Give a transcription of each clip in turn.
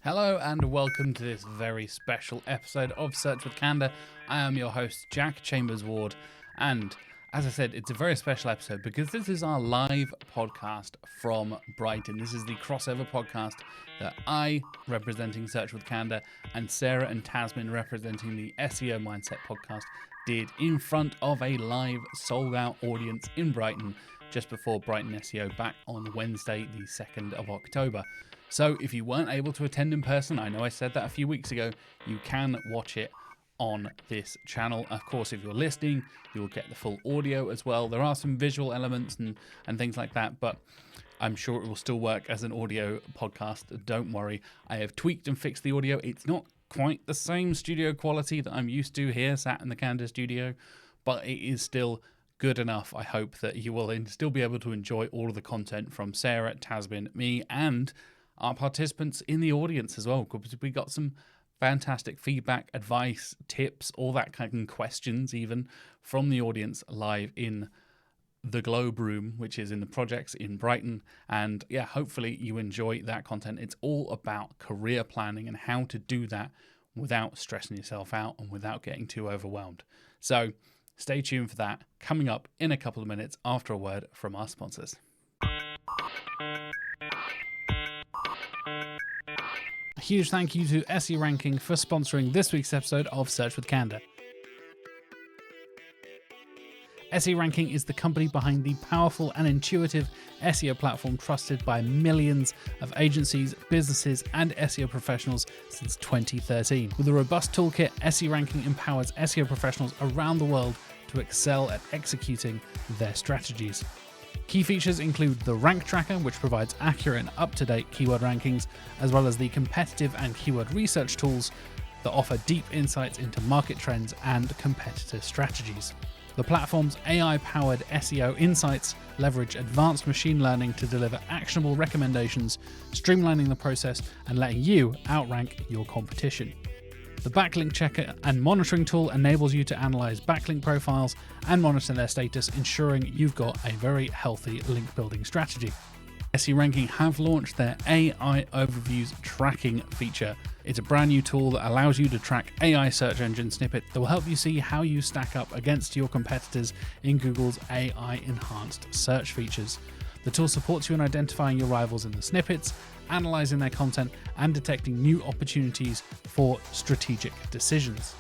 Hello and welcome to this very special episode of Search with Candour. I am your host, Jack Chambers-Ward, and as I said, it's a very special episode because this is our live podcast from Brighton. This is the crossover podcast that I, representing Search with Candour, and Sarah and Tazmin, representing the SEO Mindset podcast, did in front of a live sold-out audience in Brighton just before Brighton SEO back on Wednesday, the 2nd of October. So if you weren't able to attend in person, I know I said that a few weeks ago, you can watch it on this channel. Of course, if you're listening, you will get the full audio as well. There are some visual elements and things like that, but I'm sure it will still work as an audio podcast. Don't worry. I have tweaked and fixed the audio. It's not quite the same studio quality that I'm used to here, sat in the Candour studio, but it is still good enough. I hope that you will still be able to enjoy all of the content from Sarah, Tazmin, me, and our participants in the audience as well, because we got some fantastic feedback, advice, tips, all that kind of questions even from the audience live in the Globe Room, which is in the projects in Brighton. And yeah, hopefully you enjoy that content. It's all about career planning and how to do that without stressing yourself out and without getting too overwhelmed. So stay tuned for that, coming up in a couple of minutes after a word from our sponsors. A huge thank you to SE Ranking for sponsoring this week's episode of Search with Candour. SE Ranking is the company behind the powerful and intuitive SEO platform trusted by millions of agencies, businesses, and SEO professionals since 2013. With a robust toolkit, SE Ranking empowers SEO professionals around the world to excel at executing their strategies. Key features include the rank tracker, which provides accurate and up-to-date keyword rankings, as well as the competitive and keyword research tools that offer deep insights into market trends and competitor strategies. The platform's AI-powered SEO insights leverage advanced machine learning to deliver actionable recommendations, streamlining the process and letting you outrank your competition. The backlink checker and monitoring tool enables you to analyze backlink profiles and monitor their status, ensuring you've got a very healthy link building strategy. SE Ranking have launched their AI Overviews tracking feature. It's a brand new tool that allows you to track AI search engine snippets that will help you see how you stack up against your competitors in Google's AI enhanced search features. The tool supports you in identifying your rivals in the snippets, analyzing their content, and detecting new opportunities for strategic decisions.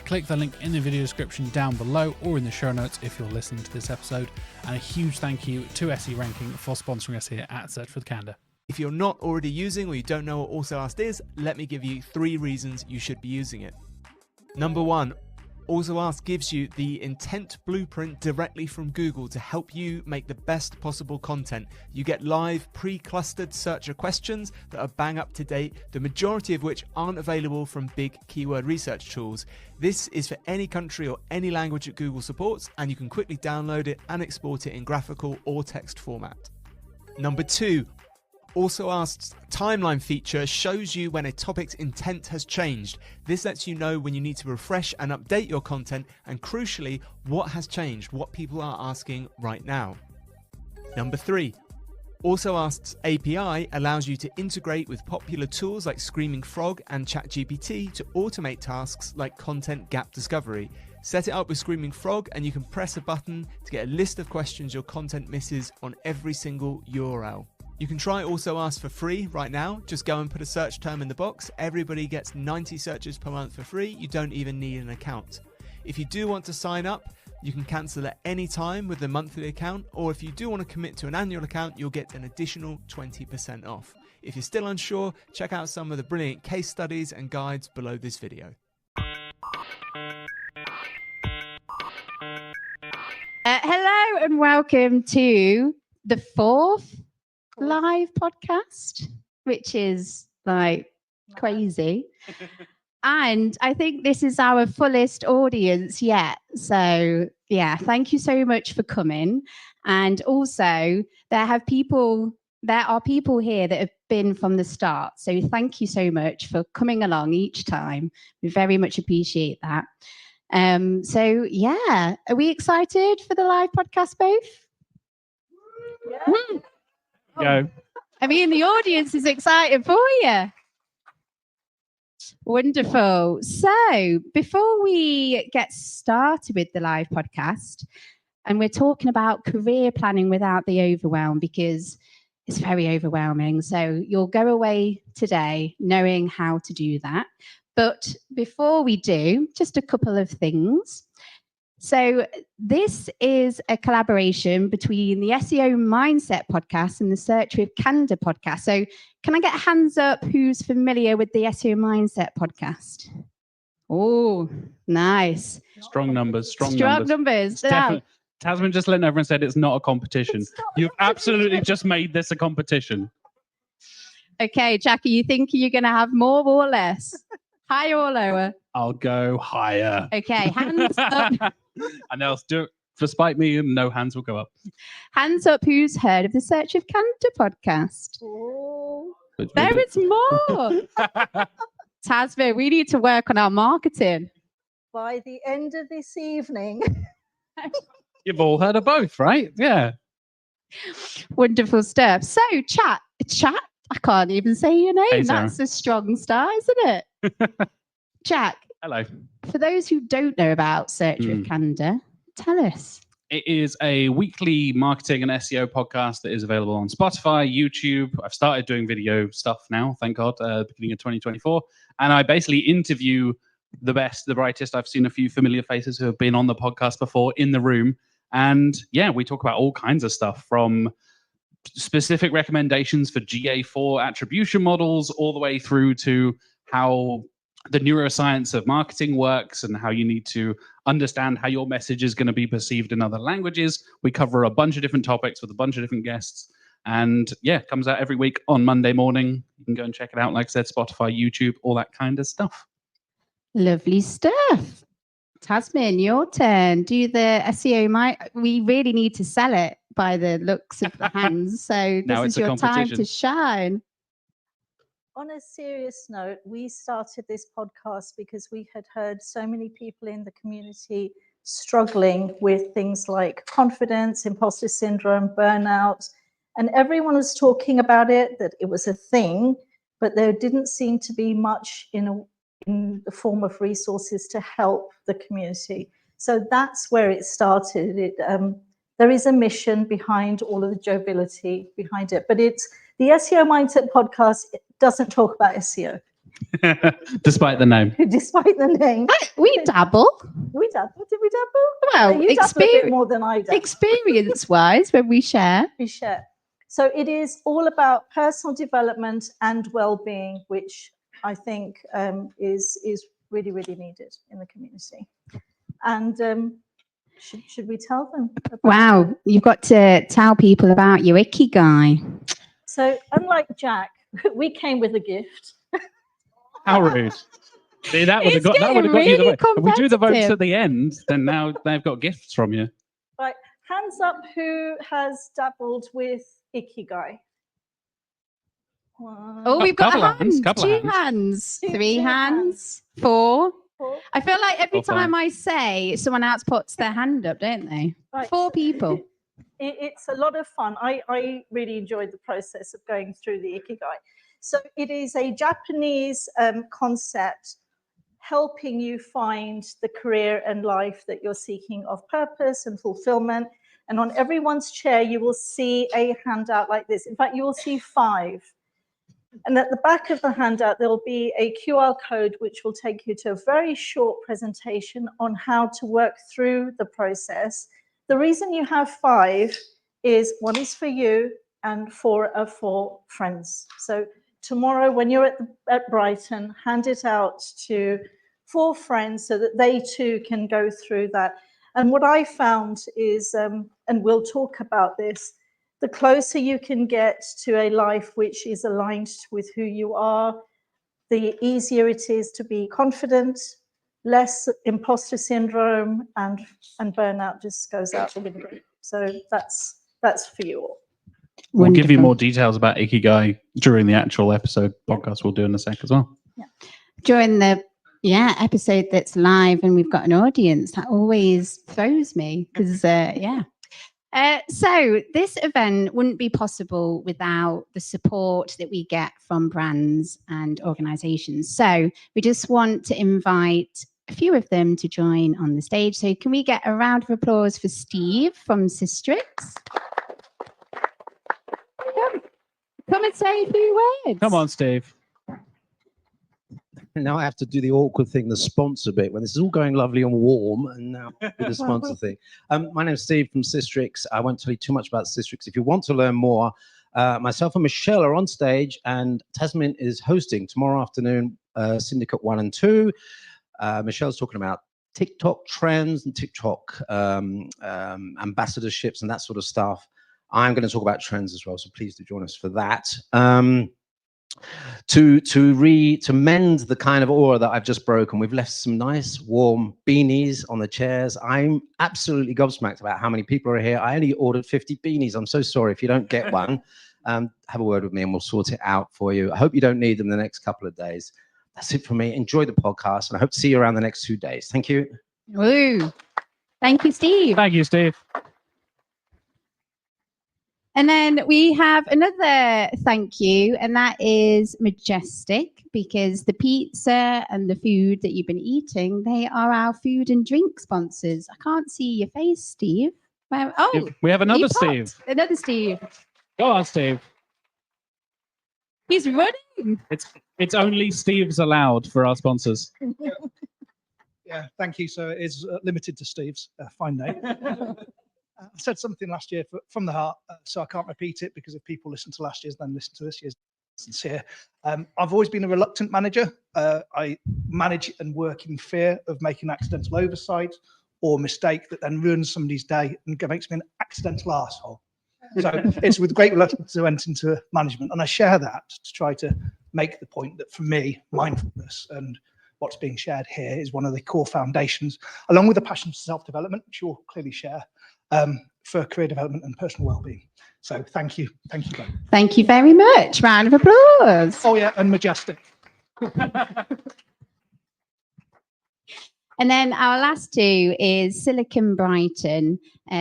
Click the link in the video description down below or in the show notes if you're listening to this episode. And a huge thank you to SE Ranking for sponsoring us here at Search with Candour. If you're not already using or you don't know what AlsoAsked is, let me give you 3 reasons you should be using it. Number 1, AlsoAsked gives you the intent blueprint directly from Google to help you make the best possible content. You get live pre-clustered searcher questions that are bang up to date, the majority of which aren't available from big keyword research tools. This is for any country or any language that Google supports, and you can quickly download it and export it in graphical or text format. Number 2, AlsoAsked's timeline feature shows you when a topic's intent has changed. This lets you know when you need to refresh and update your content, and crucially, what has changed, what people are asking right now. Number 3, AlsoAsked's API allows you to integrate with popular tools like Screaming Frog and ChatGPT to automate tasks like content gap discovery. Set it up with Screaming Frog and you can press a button to get a list of questions your content misses on every single URL. You can try AlsoAsked for free right now. Just go and put a search term in the box. Everybody gets 90 searches per month for free. You don't even need an account. If you do want to sign up, you can cancel at any time with the monthly account, or if you do want to commit to an annual account, you'll get an additional 20% off. If you're still unsure, check out some of the brilliant case studies and guides below this video. Hello and welcome to the 4th live podcast, which is like crazy. And I think this is our fullest audience yet. So yeah, thank you so much for coming. And also there are people here that have been from the start. So thank you so much for coming along each time. We very much appreciate that. So yeah, are we excited for the live podcast both? Go. I mean, the audience is excited for you. Wonderful. So before we get started with the live podcast, and we're talking about career planning without the overwhelm, because it's very overwhelming. So you'll go away today knowing how to do that. But before we do, just a couple of things. So this is a collaboration between the SEO Mindset podcast and the Search with Candour podcast. So can I get a hands up who's familiar with the SEO Mindset podcast? Oh, nice. Strong numbers. Strong numbers. Now, Tazmin just letting everyone said it's not a competition. You've absolutely just made this a competition. okay, Jackie, you think you're going to have more or less? Higher or lower? I'll go higher. Okay, hands up. And they'll do it for spite me, and no hands will go up. Hands up who's heard of the Search of Candour podcast. Oh. There is more. Tazmin, we need to work on our marketing. By the end of this evening. You've all heard of both, right? Yeah. Wonderful stuff. So, chat. I can't even say your name. Hey, Sarah. That's a strong start, isn't it? Jack. Hello. For those who don't know about Search with Candour, tell us. It is a weekly marketing and SEO podcast that is available on Spotify, YouTube. I've started doing video stuff now, thank God, beginning of 2024. And I basically interview the best, the brightest. I've seen a few familiar faces who have been on the podcast before in the room. And yeah, we talk about all kinds of stuff, from specific recommendations for GA4 attribution models all the way through to how the neuroscience of marketing works and how you need to understand how your message is going to be perceived in other languages. We cover a bunch of different topics with a bunch of different guests. And yeah, it comes out every week on Monday morning. You can go and check it out. Like I said, Spotify, YouTube, all that kind of stuff. Lovely stuff. Tazmin, your turn. Do the SEO. We really need to sell it by the looks of the hands. So Now this it's is a your time competition. to shine. On a serious note, we started this podcast because we had heard so many people in the community struggling with things like confidence, imposter syndrome, burnout, and everyone was talking about it, that it was a thing, but there didn't seem to be much in the form of resources to help the community. So that's where it started. There is a mission behind all of the joviality behind it, but it's the SEO Mindset podcast. It doesn't talk about SEO. Despite the name. Despite the name. We dabble. We dabble. Did we dabble? Well, You dabble a bit more than I do. Experience-wise, when we share. We share. So it is all about personal development and well-being, which I think is really, really needed in the community. And should we tell them? Wow, you've got to tell people about your Ikigai. So unlike Jack, we came with a gift. How rude. See, that would have got you the really vote. If we do the votes competitive. at the end, then now they've got gifts from you. Right, hands up who has dabbled with Ikigai. One, Oh, we've got Couple a of hands, hand. couple of Two hands. Two Three hands. hands. Four. 4. I feel like every Or five. time I say, someone else puts their hand up, don't they? Right. 4 people. It's a lot of fun. I really enjoyed the process of going through the Ikigai. So it is a Japanese concept helping you find the career and life that you're seeking of purpose and fulfillment. And on everyone's chair, you will see a handout like this. In fact, you will see 5. And at the back of the handout, there will be a QR code, which will take you to a very short presentation on how to work through the process. The reason you have 5 is 1 is for you and 4 are for friends. So tomorrow, when you're at Brighton, hand it out to 4 friends so that they too can go through that. And what I found is, and we'll talk about this, the closer you can get to a life which is aligned with who you are, the easier it is to be confident, less imposter syndrome, and burnout just goes out the window. So that's for you all. We'll give you Wonderful. more details about Ikigai during the actual episode podcast we'll do in a sec as well. During the episode that's live and we've got an audience, that always throws me because So this event wouldn't be possible without the support that we get from brands and organizations. So we just want to invite a few of them to join on the stage. So can we get a round of applause for Steve from SISTRIX? Come and say a few words. Come on, Steve. Now I have to do the awkward thing, the sponsor bit, when this is all going lovely and warm, and now with the sponsor thing. My name's Steve from SISTRIX. I won't tell you too much about SISTRIX. If you want to learn more, myself and Michelle are on stage, and Tazmin is hosting tomorrow afternoon, Syndicate 1 and 2. Michelle's talking about TikTok trends and TikTok ambassadorships and that sort of stuff. I'm going to talk about trends as well, so please do join us for that. To mend the kind of aura that I've just broken, we've left some nice warm beanies on the chairs. I'm absolutely gobsmacked about how many people are here. I only ordered 50 beanies. I'm so sorry if you don't get one. Have a word with me and we'll sort it out for you. I hope you don't need them the next couple of days. That's it for me. Enjoy the podcast, and I hope to see you around the next 2 days. Thank you. Woo. Thank you, Steve. Thank you, Steve. And then we have another thank you, and that is Majestic, because the pizza and the food that you've been eating, they are our food and drink sponsors. I can't see your face, Steve. Oh, We have another you popped. Steve. Another Steve. Go on, Steve. He's running. It's only Steve's allowed for our sponsors. Yeah, thank you. So it is limited to Steve's. Fine name. I said something last year from the heart, so I can't repeat it, because if people listen to last year's, then listen to this year's. Sincere. I've always been a reluctant manager. I manage and work in fear of making accidental oversight or mistake that then ruins somebody's day and makes me an accidental arsehole. So it's with great reluctance I went into management, and I share that to try to make the point that for me, mindfulness and what's being shared here is one of the core foundations, along with the passion for self-development, which you all clearly share, for career development and personal well-being. So thank you both. Thank you very much. Round of applause. Oh yeah, and Majestic. And then our last two is Silicon Brighton.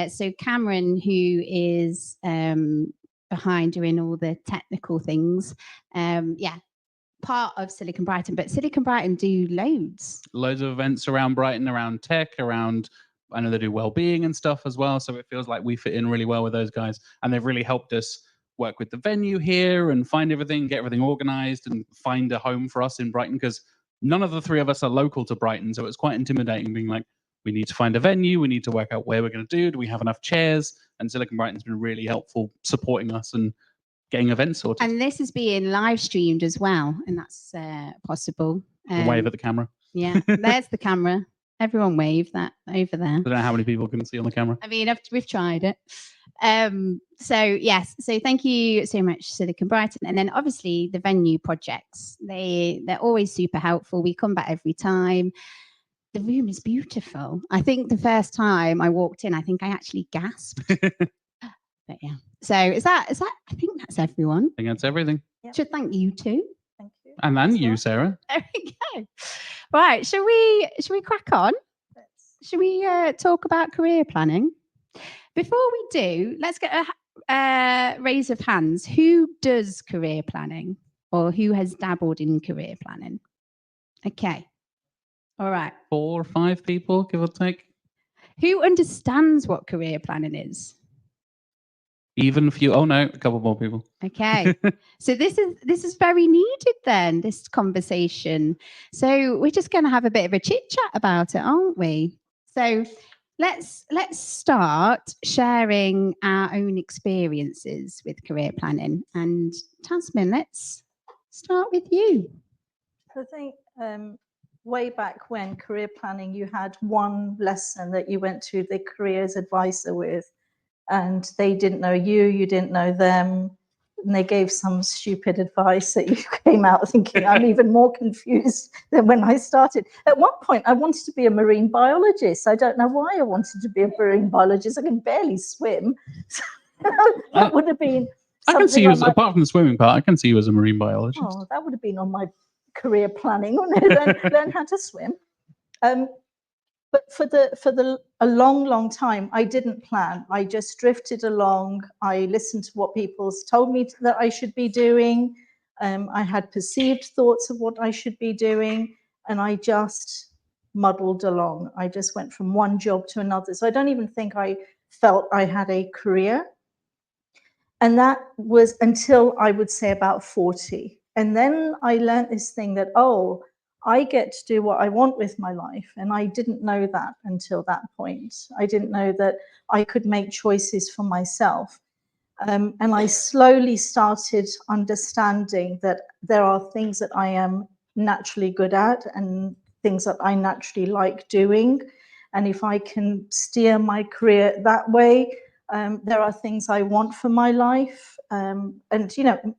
So Cameron, who is behind doing all the technical things, part of Silicon Brighton, but Silicon Brighton do loads of events around Brighton, around tech, around, I know they do well-being and stuff as well, so it feels like we fit in really well with those guys, and they've really helped us work with the venue here and find everything, get everything organized and find a home for us in Brighton, because none of the three of us are local to Brighton, so it's quite intimidating being like, we need to find a venue, we need to work out where we're going to do we have enough chairs? And Silicon Brighton's been really helpful supporting us and getting events sorted. and this is being live streamed as well, and that's possible. Wave at the camera. Yeah, there's the camera. Everyone wave that over there. I don't know how many people can see on the camera. I mean, we've tried it. So yes, so thank you so much, Silicon Brighton. And then obviously the venue projects, they're always super helpful. We come back every time. The room is beautiful. I think the first time I walked in, I think I actually gasped. But yeah, so is that I think that's everyone. I think that's everything. Should thank you too. Thank you. And then That's you, all. Sarah. There we go. Right, shall we crack on? Should we talk about career planning? Before we do, let's get a raise of hands. Who does career planning, or who has dabbled in career planning? Okay. All right. 4 or 5 people, give or take. Who understands what career planning is? Even few. Oh no, a couple more people. Okay. So this is very needed then, this conversation. So we're just going to have a bit of a chit chat about it, aren't we? So let's start sharing our own experiences with career planning. And Tazmin, let's start with you. I think way back when career planning, you had one lesson that you went to the careers advisor with, and they didn't know you, you didn't know them, and they gave some stupid advice that you came out thinking, I'm even more confused than when I started. At one point, I wanted to be a marine biologist. I don't know why I wanted to be a marine biologist. I can barely swim. So that would have been I can see something you on as, my- apart from the swimming part, I can see you as a marine biologist. Oh, that would have been on my career planning, wouldn't it? Learn how to swim. But for a long time, I didn't plan. I just drifted along. I listened to what people told me that I should be doing. I had perceived thoughts of what I should be doing, and I just muddled along. I just went from one job to another. So I don't even think I felt I had a career. And that was until I would say about 40. And then I learned this thing that, oh, I get to do what I want with my life. And I didn't know that until that point. I didn't know that I could make choices for myself. And I slowly started understanding that there are things that I am naturally good at and things that I naturally like doing. And if I can steer my career that way, there are things I want for my life. And,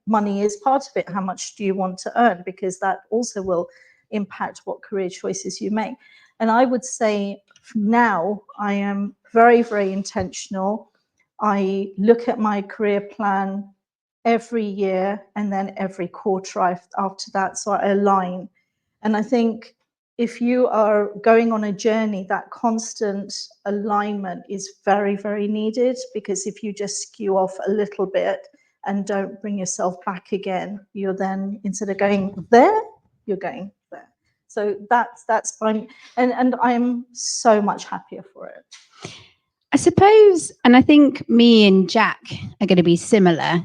money is part of it. How much do you want to earn? Because that also will impact what career choices you make. And I would say now I am very, very intentional. I look at my career plan every year and then every quarter after that. So I align. And I think if you are going on a journey, that constant alignment is very, very needed, because if you just skew off a little bit and don't bring yourself back again, you're then, instead of going there, you're going there. So that's fine. And I'm so much happier for it. I suppose, and I think me and Jack are going to be similar,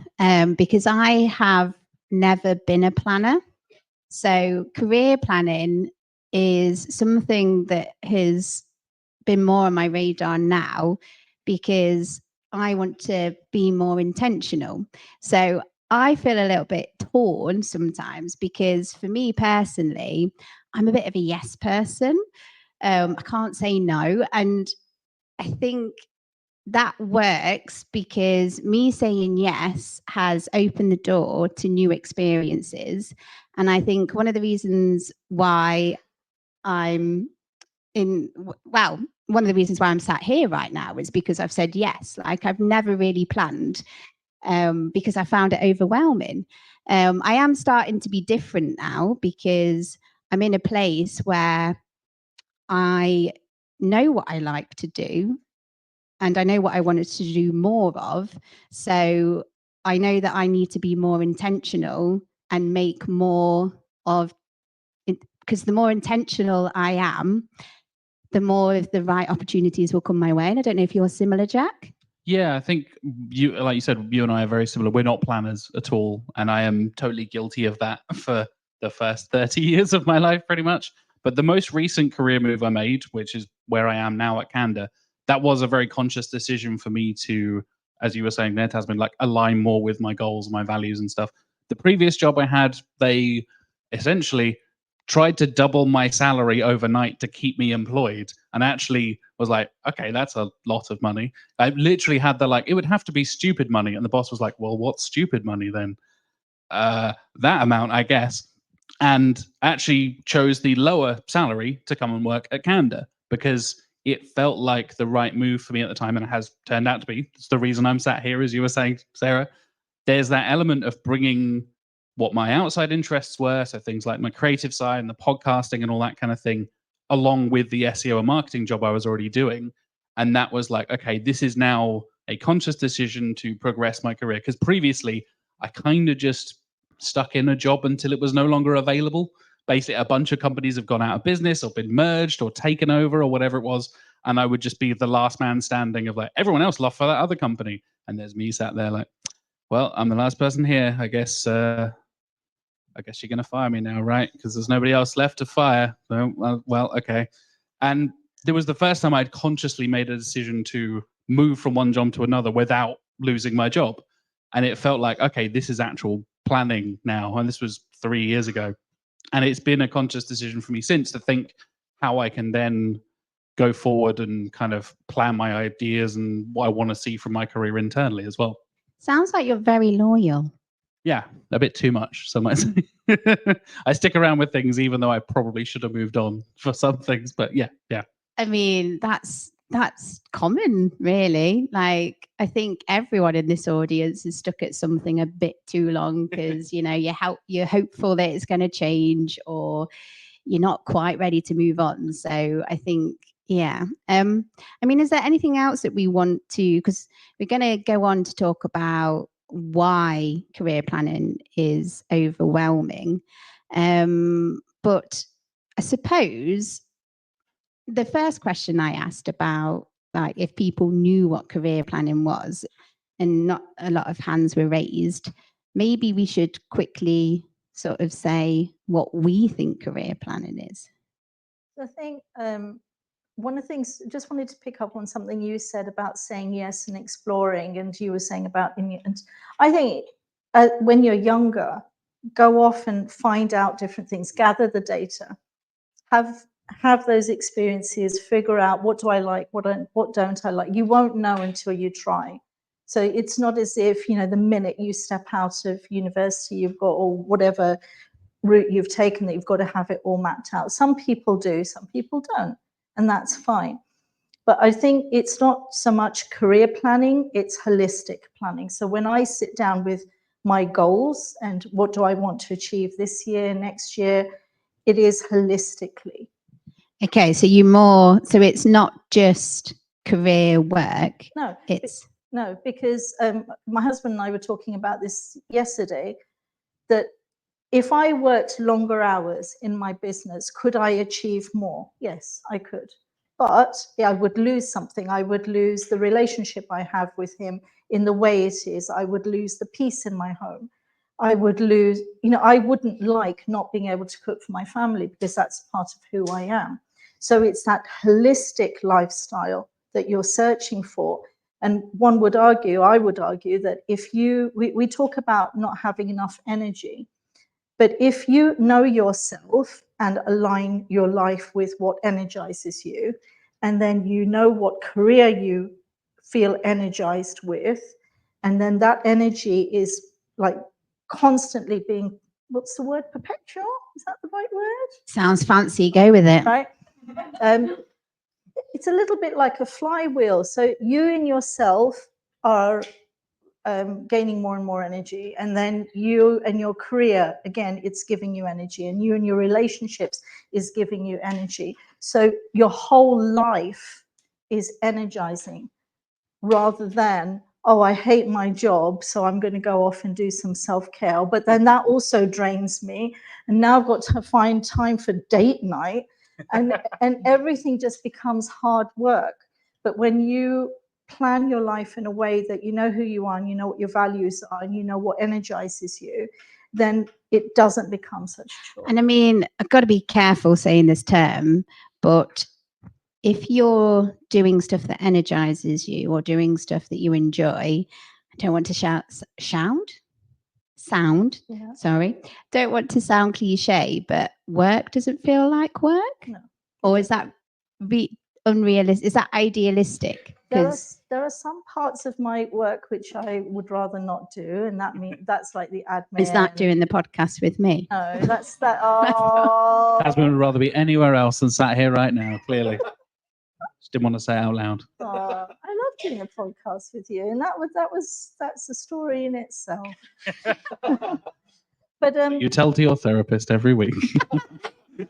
because I have never been a planner. So career planning is something that has been more on my radar now, because I want to be more intentional. So I feel a little bit torn sometimes, because for me personally, I'm a bit of a yes person. I can't say no. And I think that works because me saying yes has opened the door to new experiences. And I think one of the reasons why I'm one of the reasons why I'm sat here right now is because I've said yes. Like, I've never really planned, because I found it overwhelming. I am starting to be different now, because I'm in a place where I know what I like to do, and I know what I wanted to do more of. So I know that I need to be more intentional and make more of it, because the more intentional I am, the more of the right opportunities will come my way. And I don't know if you're similar, Jack. Yeah, I think you, like you said, you and I are very similar. We're not planners at all. And I am totally guilty of that for the first 30 years of my life, pretty much. But the most recent career move I made, which is where I am now at Candour, that was a very conscious decision for me to, as you were saying there, Tazmin, like align more with my goals, my values and stuff. The previous job I had, they essentially tried to double my salary overnight to keep me employed, and actually was like, okay, that's a lot of money. I literally had the, like, it would have to be stupid money. And the boss was like, well, what's stupid money then? That amount, I guess. And actually chose the lower salary to come and work at Candour, because it felt like the right move for me at the time, and it has turned out to be. It's the reason I'm sat here, as you were saying, Sarah. There's that element of bringing what my outside interests were, so things like my creative side and the podcasting and all that kind of thing, along with the SEO and marketing job I was already doing. And that was like, okay, this is now a conscious decision to progress my career. Because previously, I kind of just stuck in a job until it was no longer available. Basically, a bunch of companies have gone out of business or been merged or taken over or whatever it was. And I would just be the last man standing of like, everyone else left for that other company. And there's me sat there like, well, I'm the last person here. I guess you're going to fire me now, right? Because there's nobody else left to fire. So, well, okay. And it was the first time I'd consciously made a decision to move from one job to another without losing my job. And it felt like, okay, this is actual planning now. And this was 3 years ago. And it's been a conscious decision for me since to think how I can then go forward and kind of plan my ideas and what I want to see from my career internally as well. Sounds like you're very loyal. Yeah, a bit too much, some might say. I stick around with things even though I probably should have moved on for some things, but yeah. I mean, that's common, really. Like, I think everyone in this audience is stuck at something a bit too long because, you're hopeful that it's going to change, or you're not quite ready to move on. So I think Yeah. I mean, is there anything else that we want to, because we're going to go on to talk about why career planning is overwhelming. But I suppose the first question I asked about, like, if people knew what career planning was, and not a lot of hands were raised, maybe we should quickly sort of say what we think career planning is. I think one of the things, just wanted to pick up on something you said about saying yes and exploring, and you were saying about, and I think when you're younger, go off and find out different things, gather the data, have those experiences, figure out what do I like, what don't I like. You won't know until you try. So it's not as if, you know, the minute you step out of university, you've got, or whatever route you've taken, that you've got to have it all mapped out. Some people do, some people don't, and that's fine. But I think it's not so much career planning, it's holistic planning. So when I sit down with my goals and what do I want to achieve this year, next year, it is holistically. Okay, so so it's not just career work. No, it's no, because my husband and I were talking about this yesterday, that if I worked longer hours in my business, could I achieve more? Yes, I could. But I would lose something. I would lose the relationship I have with him in the way it is. I would lose the peace in my home. I would lose, you know, I wouldn't like not being able to cook for my family, because that's part of who I am. So it's that holistic lifestyle that you're searching for. And one would argue, I would argue, that if we talk about not having enough energy, but if you know yourself and align your life with what energizes you, and then you know what career you feel energized with, and then that energy is like constantly being, what's the word, perpetual? Is that the right word? Sounds fancy, go with it. Right? It's a little bit like a flywheel. So you in yourself are gaining more and more energy, and then you and your career, again, it's giving you energy, and you and your relationships is giving you energy. So your whole life is energizing, rather than, oh, I hate my job, so I'm going to go off and do some self-care, but then that also drains me, and now I've got to find time for date night, and everything just becomes hard work. But when you plan your life in a way that you know who you are, and you know what your values are, and you know what energizes you, then it doesn't become such a chore. And I mean, I've got to be careful saying this term, but if you're doing stuff that energizes you, or doing stuff that you enjoy, I don't want to sound, Yeah. sorry, don't want to sound cliche, but work doesn't feel like work? No. Or is that unrealistic? Is that idealistic? There are some parts of my work which I would rather not do, and that's like the admin. Is that doing the podcast with me? No, that's that. Oh, Tazmin would rather be anywhere else than sat here right now, clearly. Just didn't want to say it out loud. I love doing a podcast with you, and that's a story in itself. But You tell to your therapist every week. you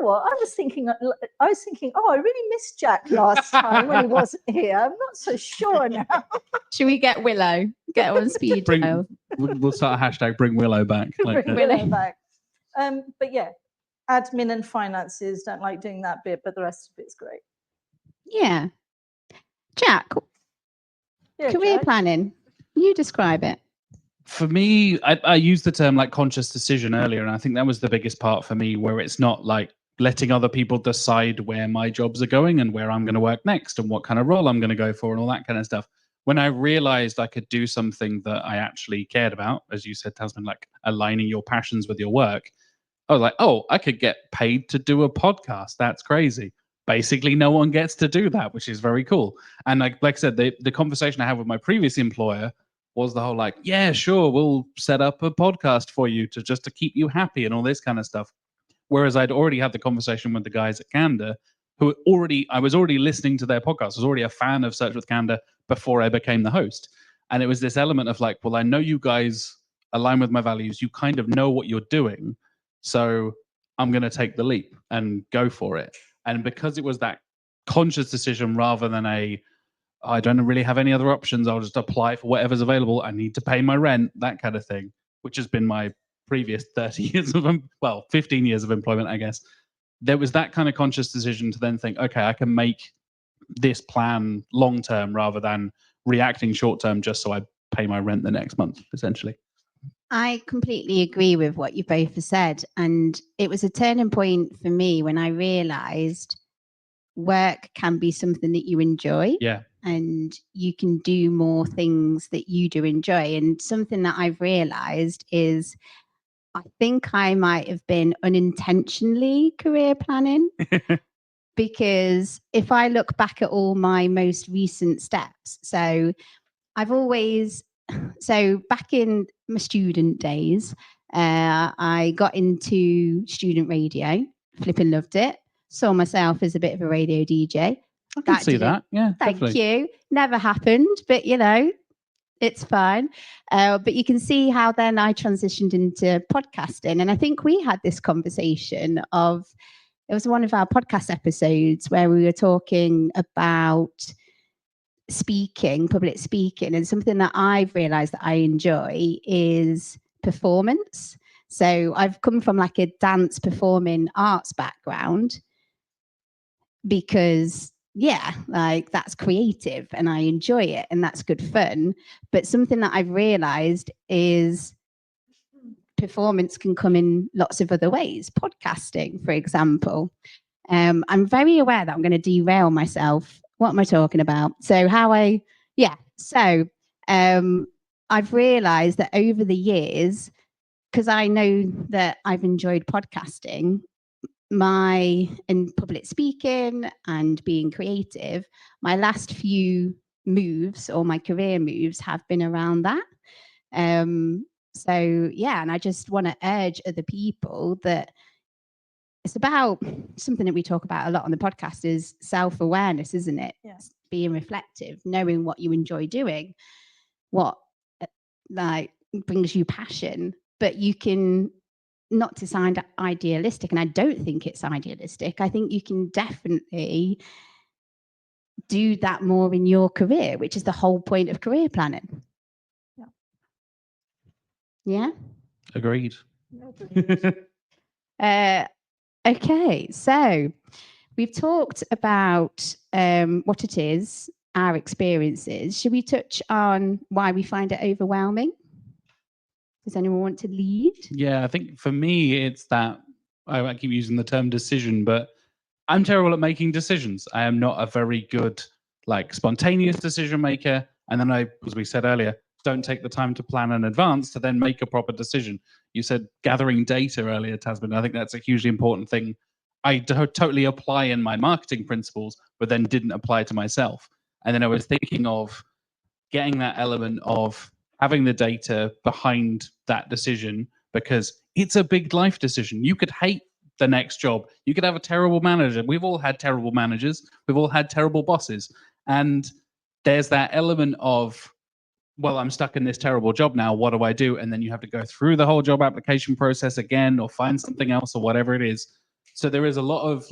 know what? I was thinking, oh, I really missed Jack last time when he wasn't here. I'm not so sure now. Should we get Willow? Get on speed dial. We'll start a hashtag bring Willow back. Like Bring Willow back. But yeah, admin and finances, don't like doing that bit, but the rest of it's great. Yeah. Jack, career planning, you describe it. For me, I used the term like conscious decision earlier, and I think that was the biggest part for me, where it's not like letting other people decide where my jobs are going and where I'm going to work next and what kind of role I'm going to go for and all that kind of stuff. When I realized I could do something that I actually cared about, as you said, Tazmin, like aligning your passions with your work, I was like, oh, I could get paid to do a podcast. That's crazy. Basically, no one gets to do that, which is very cool. And like I said, the conversation I had with my previous employer was the whole like, yeah, sure, we'll set up a podcast for you to keep you happy and all this kind of stuff. Whereas I'd already had the conversation with the guys at Candour, I was already listening to their podcast. I was already a fan of Search with Candour before I became the host. And it was this element of like, well, I know you guys align with my values. You kind of know what you're doing. So I'm going to take the leap and go for it. And because it was that conscious decision rather than I don't really have any other options, I'll just apply for whatever's available. I need to pay my rent, that kind of thing, which has been my previous 30 years of, 15 years of employment, I guess. There was that kind of conscious decision to then think, okay, I can make this plan long term rather than reacting short term just so I pay my rent the next month, essentially. I completely agree with what you both have said. And it was a turning point for me when I realized work can be something that you enjoy. Yeah. And you can do more things that you do enjoy. And something that I've realized is I think I might have been unintentionally career planning. Because if I look back at all my most recent steps, so back in my student days, I got into student radio, flipping loved it, saw myself as a bit of a radio DJ. I can see that. Yeah, thank definitely. you. Never happened, but it's fine. But you can see how then I transitioned into podcasting. And I think we had this conversation it was one of our podcast episodes where we were talking about public speaking, and something that I've realized that I enjoy is performance. So I've come from like a dance performing arts background because that's creative and I enjoy it and that's good fun. But something that I've realized is performance can come in lots of other ways. Podcasting, for example. I'm very aware that I'm going to derail myself. What am I talking about? I've realized that over the years, because I know that I've enjoyed podcasting, and public speaking and being creative, my last few moves or my career moves have been around that. And I just want to urge other people that it's about something that we talk about a lot on the podcast is self-awareness, isn't it? Yes. Being reflective, knowing what you enjoy doing, what brings you passion, but you can not to sound idealistic, and I don't think it's idealistic. I think you can definitely do that more in your career, which is the whole point of career planning. Yeah. Agreed. Okay, so we've talked about what it is, our experiences. Should we touch on why we find it overwhelming? Does anyone want to lead? Yeah, I think for me, it's that I keep using the term decision, but I'm terrible at making decisions. I am not a very good, spontaneous decision maker. And then as we said earlier, don't take the time to plan in advance to then make a proper decision. You said gathering data earlier, Tazmin. I think that's a hugely important thing. I totally apply in my marketing principles, but then didn't apply to myself. And then I was thinking of getting that element of having the data behind that decision, because it's a big life decision. You could hate the next job. You could have a terrible manager. We've all had terrible managers. We've all had terrible bosses. And there's that element of, well, I'm stuck in this terrible job now. What do I do? And then you have to go through the whole job application process again or find something else or whatever it is. So there is a lot of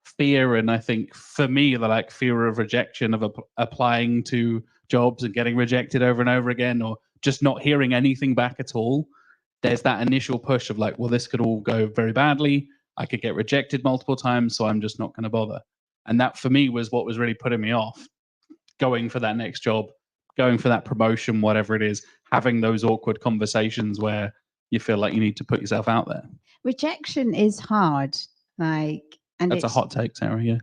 fear. And I think for me, the fear of rejection of applying to jobs and getting rejected over and over again, or just not hearing anything back at all. There's that initial push of well, this could all go very badly. I could get rejected multiple times, so I'm just not going to bother. And that for me was what was really putting me off going for that next job, going for that promotion, whatever it is, having those awkward conversations where you feel like you need to put yourself out there. Rejection is hard. And that's a hot take, Sarah. Yeah.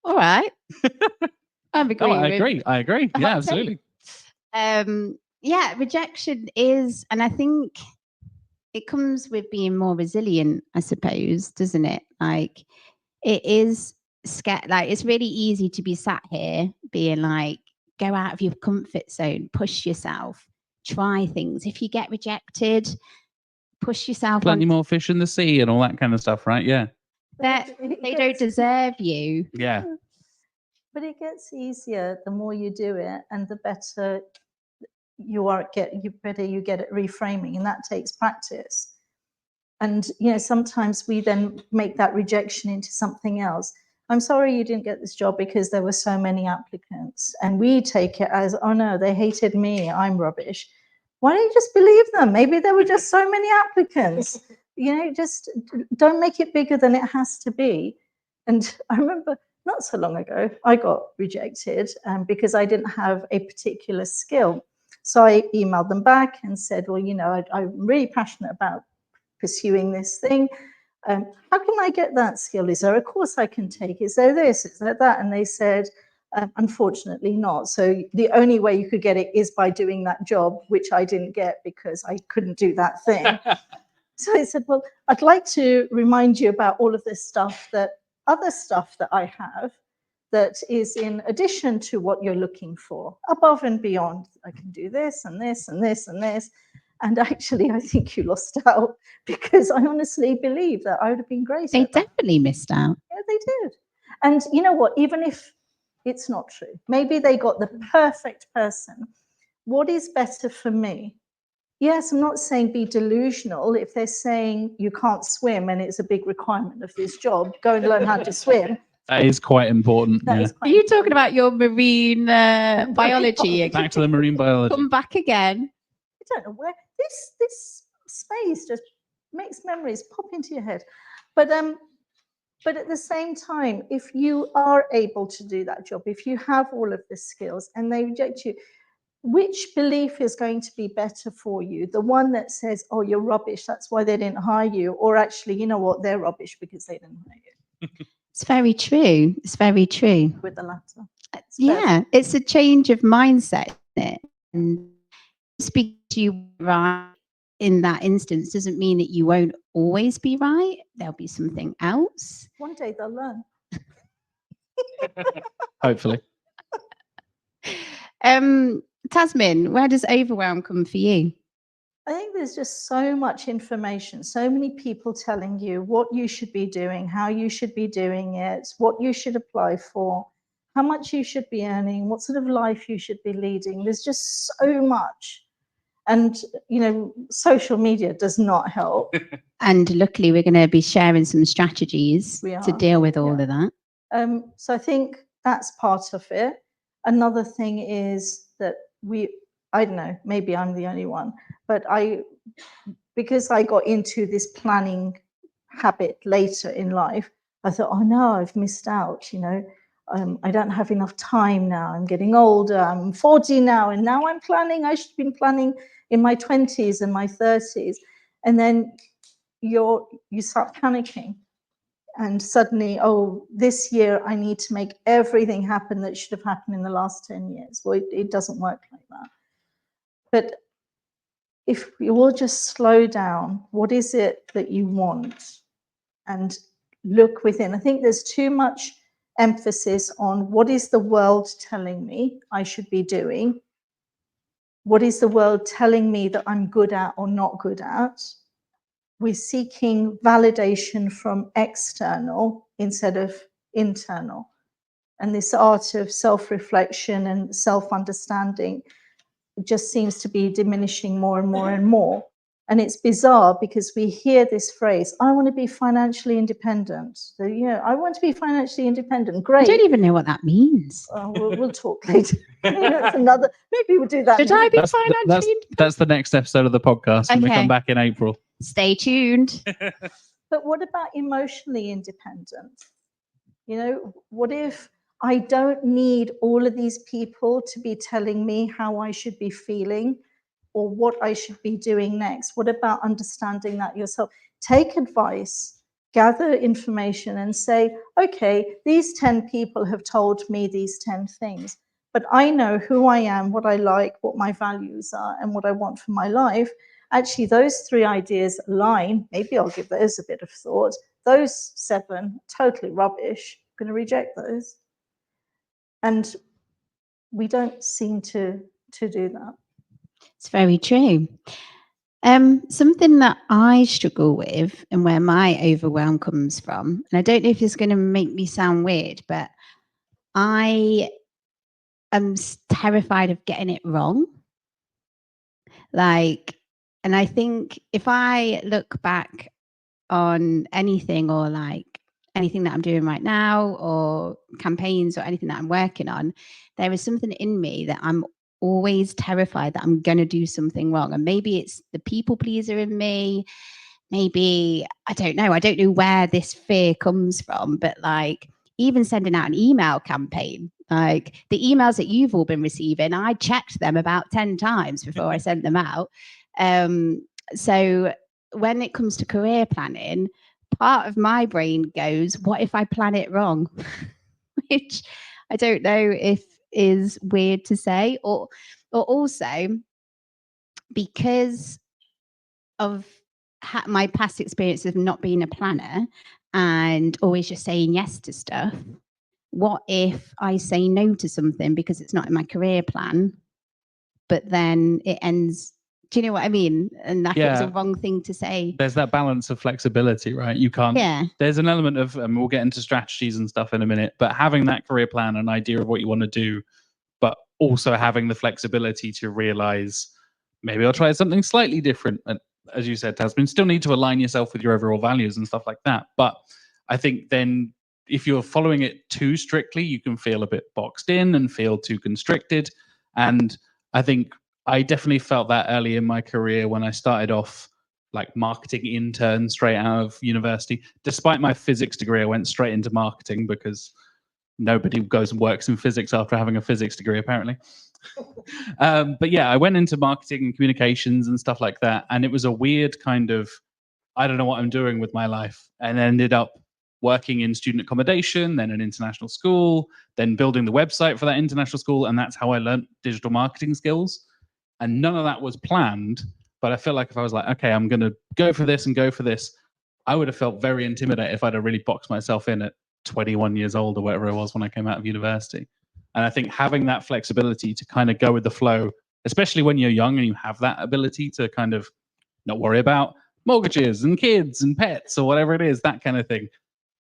All right. I agree. Yeah, absolutely. Rejection is, and I think it comes with being more resilient, I suppose, doesn't it? It is it's really easy to be sat here being go out of your comfort zone, push yourself, try things. If you get rejected, push yourself. Plenty more fish in the sea and all that kind of stuff, right? Yeah. They don't deserve you. Yeah. But it gets easier the more you do it, and the better you get at reframing, and that takes practice. And, you know, sometimes we then make that rejection into something else. I'm sorry you didn't get this job because there were so many applicants. And we take it as, oh no, they hated me, I'm rubbish. Why don't you just believe them? Maybe there were just so many applicants. You know, just don't make it bigger than it has to be. And I remember not so long ago, I got rejected because I didn't have a particular skill. So I emailed them back and said, well, you know, I'm really passionate about pursuing this thing. How can I get that skill? Is there a course I can take? Is there this? Is there that? And they said, unfortunately not. So the only way you could get it is by doing that job, which I didn't get because I couldn't do that thing. So I said, well, I'd like to remind you about all of this stuff, other stuff that I have that is in addition to what you're looking for, above and beyond. I can do this and this and this and this. And actually, I think you lost out because I honestly believe that I would have been great. They definitely missed out. Yeah, they did. And you know what? Even if it's not true, maybe they got the perfect person. What is better for me? Yes, I'm not saying be delusional. If they're saying you can't swim and it's a big requirement of this job, go and learn how to swim. That is quite important. Yeah. Are you talking about your marine biology again? Back to the marine biology. Come back again. I don't know where this space just makes memories pop into your head. But at the same time, if you are able to do that job, if you have all of the skills and they reject you, which belief is going to be better for you? The one that says, oh, you're rubbish, that's why they didn't hire you, or actually, you know what, they're rubbish because they didn't hire you. It's very true. It's very true. With the latter. Yeah, it's a change of mindset, isn't it? And speak to you right in that instance doesn't mean that you won't always be right. There'll be something else. One day they'll learn. Hopefully. Tazmin, where does overwhelm come for you? I think there's just so much information, so many people telling you what you should be doing, how you should be doing it, what you should apply for, how much you should be earning, what sort of life you should be leading. There's just so much. And, you know, social media does not help. And luckily, we're going to be sharing some strategies to deal with all of that. So I think that's part of it. Another thing is that I don't know, maybe I'm the only one, but because I got into this planning habit later in life, I thought, oh no, I've missed out, you know. I don't have enough time now. I'm getting older. I'm 40 now, and now I'm planning. I should have been planning in my 20s and my 30s. And then you start panicking. And suddenly, oh, this year I need to make everything happen that should have happened in the last 10 years. Well, it doesn't work like that. But if you will just slow down, what is it that you want? And look within. I think there's too much emphasis on what is the world telling me I should be doing? What is the world telling me that I'm good at or not good at? We're seeking validation from external instead of internal. And this art of self-reflection and self-understanding just seems to be diminishing more and more and more. And it's bizarre because we hear this phrase, I want to be financially independent. So, you know, I want to be financially independent. Great. I don't even know what that means. We'll talk later. That's another, maybe we'll do that. Should I be financially independent? That's the next episode of the podcast. When we come back in April. Stay tuned. But what about emotionally independent? You know, what if I don't need all of these people to be telling me how I should be feeling or what I should be doing next? What about understanding that yourself? Take advice, gather information and say, okay, these 10 people have told me these 10 things, but I know who I am, what I like, what my values are, and what I want for my life. Actually, those 3 ideas align. Maybe I'll give those a bit of thought. Those 7, totally rubbish. I'm going to reject those. And we don't seem to do that. It's very true. Something that I struggle with and where my overwhelm comes from, and I don't know if it's going to make me sound weird, but I am terrified of getting it wrong. And I think if I look back on anything, or like anything that I'm doing right now, or campaigns, or anything that I'm working on, there is something in me that I'm always terrified that I'm going to do something wrong. And maybe it's the people pleaser in me. Maybe, I don't know where this fear comes from, but like even sending out an email campaign, like the emails that you've all been receiving, I checked them about 10 times before I sent them out. So when it comes to career planning, part of my brain goes, what if I plan it wrong? Which I don't know if is weird to say, or also because of my past experience of not being a planner and always just saying yes to stuff. What if I say no to something because it's not in my career plan, but then it ends? Do you know what I mean? And like it was a wrong thing to say. There's that balance of flexibility, right? You can't. Yeah. There's an element of, and we'll get into strategies and stuff in a minute, but having that career plan, an idea of what you want to do, but also having the flexibility to realize maybe I'll try something slightly different. And as you said, Tazmin, still need to align yourself with your overall values and stuff like that. But I think then if you're following it too strictly, you can feel a bit boxed in and feel too constricted. And I think I definitely felt that early in my career when I started off like marketing intern straight out of university. Despite my physics degree, I went straight into marketing because nobody goes and works in physics after having a physics degree, apparently. But yeah, I went into marketing and communications and stuff like that. And it was a weird kind of, I don't know what I'm doing with my life, and ended up working in student accommodation, then an international school, then building the website for that international school. And that's how I learned digital marketing skills. And none of that was planned. But I feel like if I was like, okay, I'm going to go for this and go for this, I would have felt very intimidated if I'd have really boxed myself in at 21 years old or whatever it was when I came out of university. And I think having that flexibility to kind of go with the flow, especially when you're young and you have that ability to kind of not worry about mortgages and kids and pets or whatever it is, that kind of thing.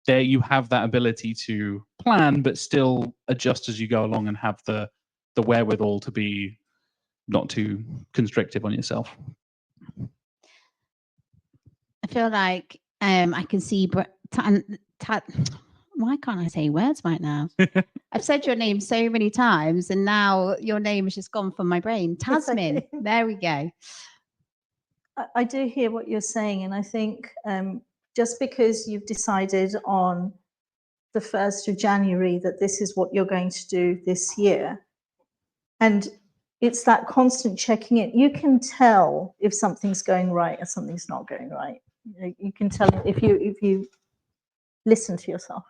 There you have that ability to plan, but still adjust as you go along and have the wherewithal to be not too constrictive on yourself. I feel like I can see why can't I say words right now? I've said your name so many times and now your name has just gone from my brain. Tazmin. There we go. I do hear what you're saying, and I think just because you've decided on the 1st of January that this is what you're going to do this year, and it's that constant checking in, you can tell if something's going right or something's not going right. You can tell if you listen to yourself.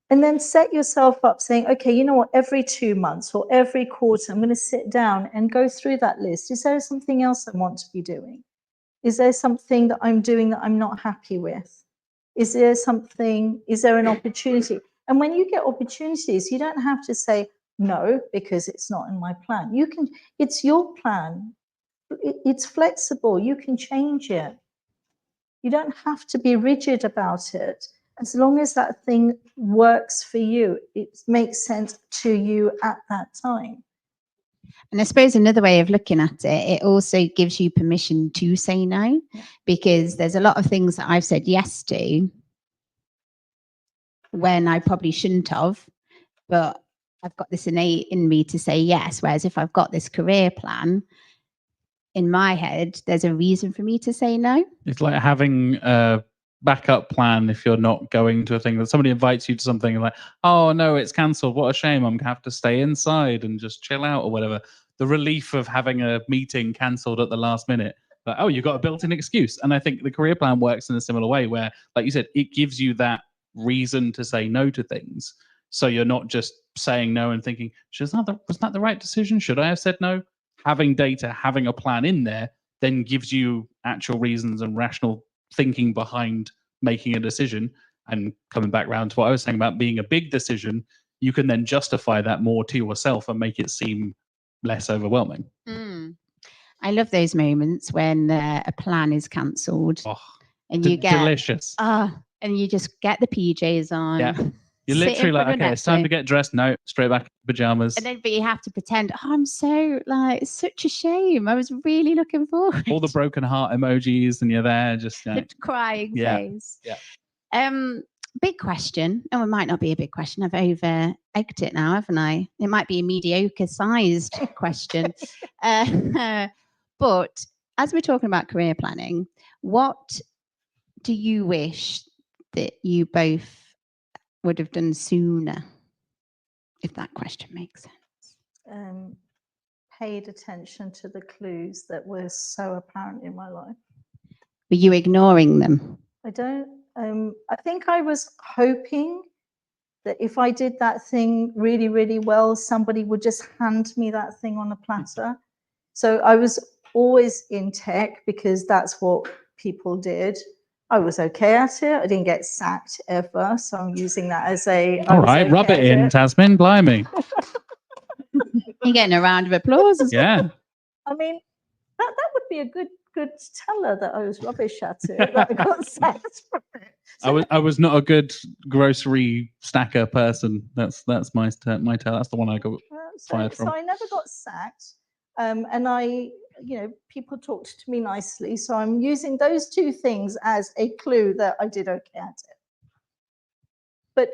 And then set yourself up saying, okay, you know what, every 2 months or every quarter, I'm going to sit down and go through that list. Is there something else I want to be doing? Is there something that I'm doing that I'm not happy with? Is there an opportunity? And when you get opportunities, you don't have to say no, because it's not in my plan. It's your plan. It's flexible. You can change it. You don't have to be rigid about it. As long as that thing works for you, it makes sense to you at that time. And I suppose another way of looking at it, it also gives you permission to say no, because there's a lot of things that I've said yes to when I probably shouldn't have, but I've got this innate in me to say yes. Whereas if I've got this career plan in my head, there's a reason for me to say no. It's like having a backup plan if you're not going to a thing, that somebody invites you to something and like, oh no, it's cancelled, what a shame, I'm gonna have to stay inside and just chill out or whatever. The relief of having a meeting cancelled at the last minute, like, oh, you've got a built-in excuse. And I think the career plan works in a similar way where, like you said, it gives you that reason to say no to things. So you're not just saying no and thinking, was that the right decision? Should I have said no? Having data, having a plan in there then gives you actual reasons and rational thinking behind making a decision. And coming back around to what I was saying about being a big decision, you can then justify that more to yourself and make it seem less overwhelming. I love those moments when a plan is cancelled and you get delicious. and you just get the PJs on. Yeah. You're sit in literally like, front of okay, it's time to Netflix. get dressed. No, straight back to pajamas. And then, but you have to pretend, oh, I'm so like, it's such a shame. I was really looking forward. All the broken heart emojis, and you're there just The crying Yeah. face. Yeah. Big question. Oh, it might not be a big question. I've over egged it now, haven't I? It might be a mediocre sized question. But as we're talking about career planning, what do you wish that you both would have done sooner? If that question makes sense. Paid attention to the clues that were so apparent in my life. Were you ignoring them? I don't. I think I was hoping that if I did that thing really, really well, somebody would just hand me that thing on a platter. So I was always in tech because that's what people did. I was okay at it. I didn't get sacked ever. So I'm using that as a. All right, rub it in, Tazmin, blimey. You're getting a round of applause as well. Yeah. I mean, that would be a good teller that I was rubbish at it. That I got sacked from it. So I was not a good grocery stacker person. That's my tell. That's the one I got fired from. So I never got sacked. And I, people talked to me nicely. So I'm using those two things as a clue that I did okay at it. But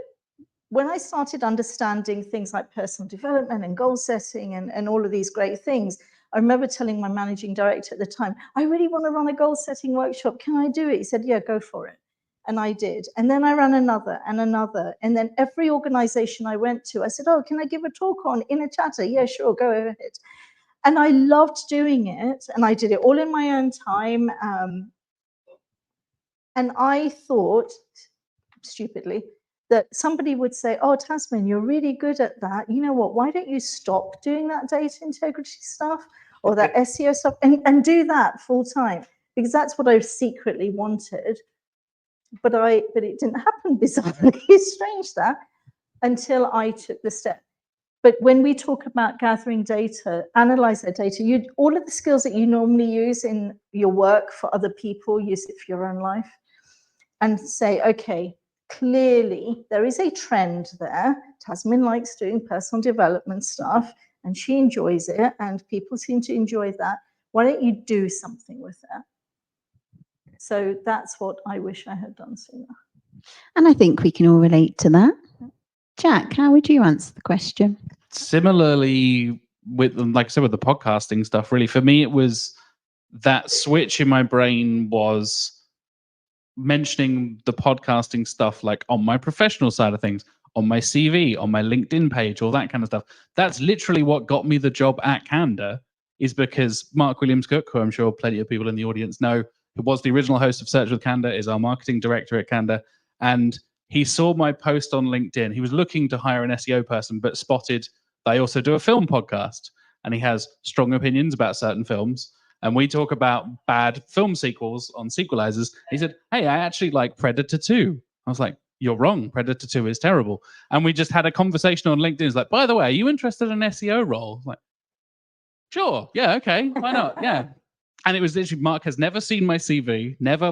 when I started understanding things like personal development and goal setting and all of these great things, I remember telling my managing director at the time, I really want to run a goal setting workshop. Can I do it? He said, yeah, go for it. And I did. And then I ran another and another. And then every organization I went to, I said, oh, can I give a talk on inner chatter? Yeah, sure, go ahead. And I loved doing it. And I did it all in my own time. And I thought, stupidly, that somebody would say, oh, Tazmin, you're really good at that. You know what? Why don't you stop doing that data integrity stuff or that SEO stuff and do that full time? Because that's what I secretly wanted. But it didn't happen, bizarrely. It's strange that, until I took the step. But when we talk about gathering data, analyze that data, all of the skills that you normally use in your work for other people, use it for your own life. And say, okay, clearly there is a trend there. Tazmin likes doing personal development stuff and she enjoys it and people seem to enjoy that. Why don't you do something with that? So that's what I wish I had done sooner. And I think we can all relate to that. Jack, how would you answer the question? Similarly, with like I said, with the podcasting stuff, really, for me, it was that switch in my brain was mentioning the podcasting stuff like on my professional side of things, on my CV, on my LinkedIn page, all that kind of stuff. That's literally what got me the job at Candour, is because Mark Williams-Cook, who I'm sure plenty of people in the audience know, who was the original host of Search with Candour, is our marketing director at Candour. And he saw my post on LinkedIn. He was looking to hire an SEO person, but spotted that I also do a film podcast. And he has strong opinions about certain films. And we talk about bad film sequels on Sequelizers. He said, hey, I actually like Predator 2. I was like, you're wrong. Predator 2 is terrible. And we just had a conversation on LinkedIn. It's like, by the way, are you interested in an SEO role? I'm like, sure. Yeah, okay. Why not? Yeah. And it was literally, Mark has never seen my CV, never